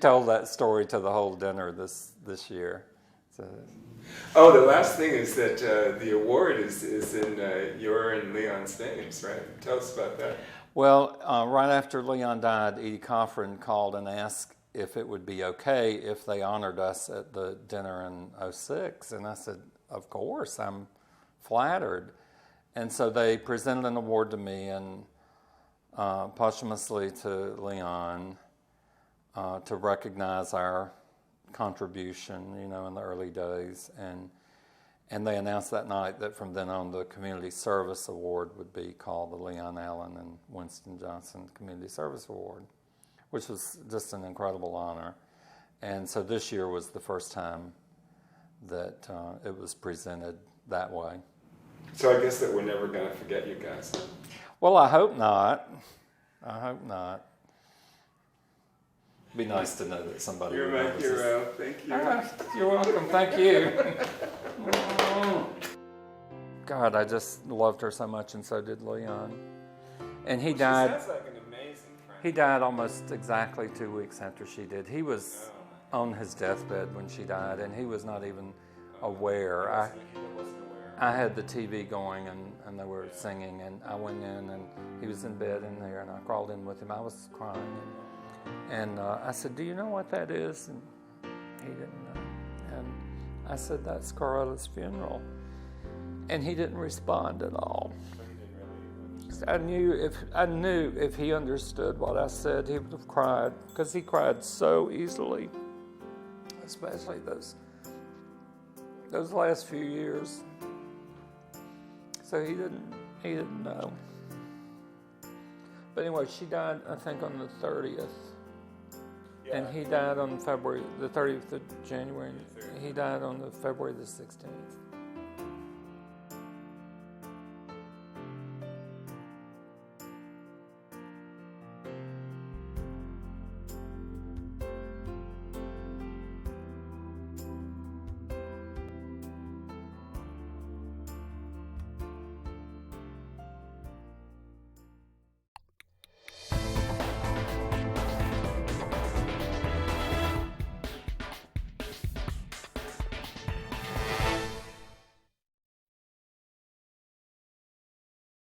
told that story to the whole dinner this year. So. Oh, the last thing is that the award is in your and Leon's names, right? Tell us about that. Well, right after Leon died, Edie Coffrin called and asked if it would be okay if they honored us at the dinner in '06. And I said, "Of course, I'm flattered." And so they presented an award to me and posthumously to Leon to recognize our contribution, in the early days, and they announced that night that from then on the Community Service Award would be called the Leon Allen and Winston Johnson Community Service Award, which was just an incredible honor. And so this year was the first time that it was presented that way. So I guess that we're never going to forget you guys. Well, I hope not. I hope not. It'd be nice to know that somebody You're my hero. Thank you. You're welcome. Thank you. God, I just loved her so much, and so did Leon. And he died. She sounds like an amazing friend. He died almost exactly 2 weeks after she did. He was on his deathbed when she died, and he was not even aware. He wasn't aware. I had the TV going, and they were singing, and I went in, and he was in bed in there, and I crawled in with him. I was crying. And I said, "Do you know what that is?" And he didn't know. And I said, "That's Coretta's funeral." And he didn't respond at all. I knew if he understood what I said, he would have cried, because he cried so easily, especially those last few years. So he didn't know. But anyway, she died, I think, on the 30th. And he died on the 30th of January. He died on February the 16th.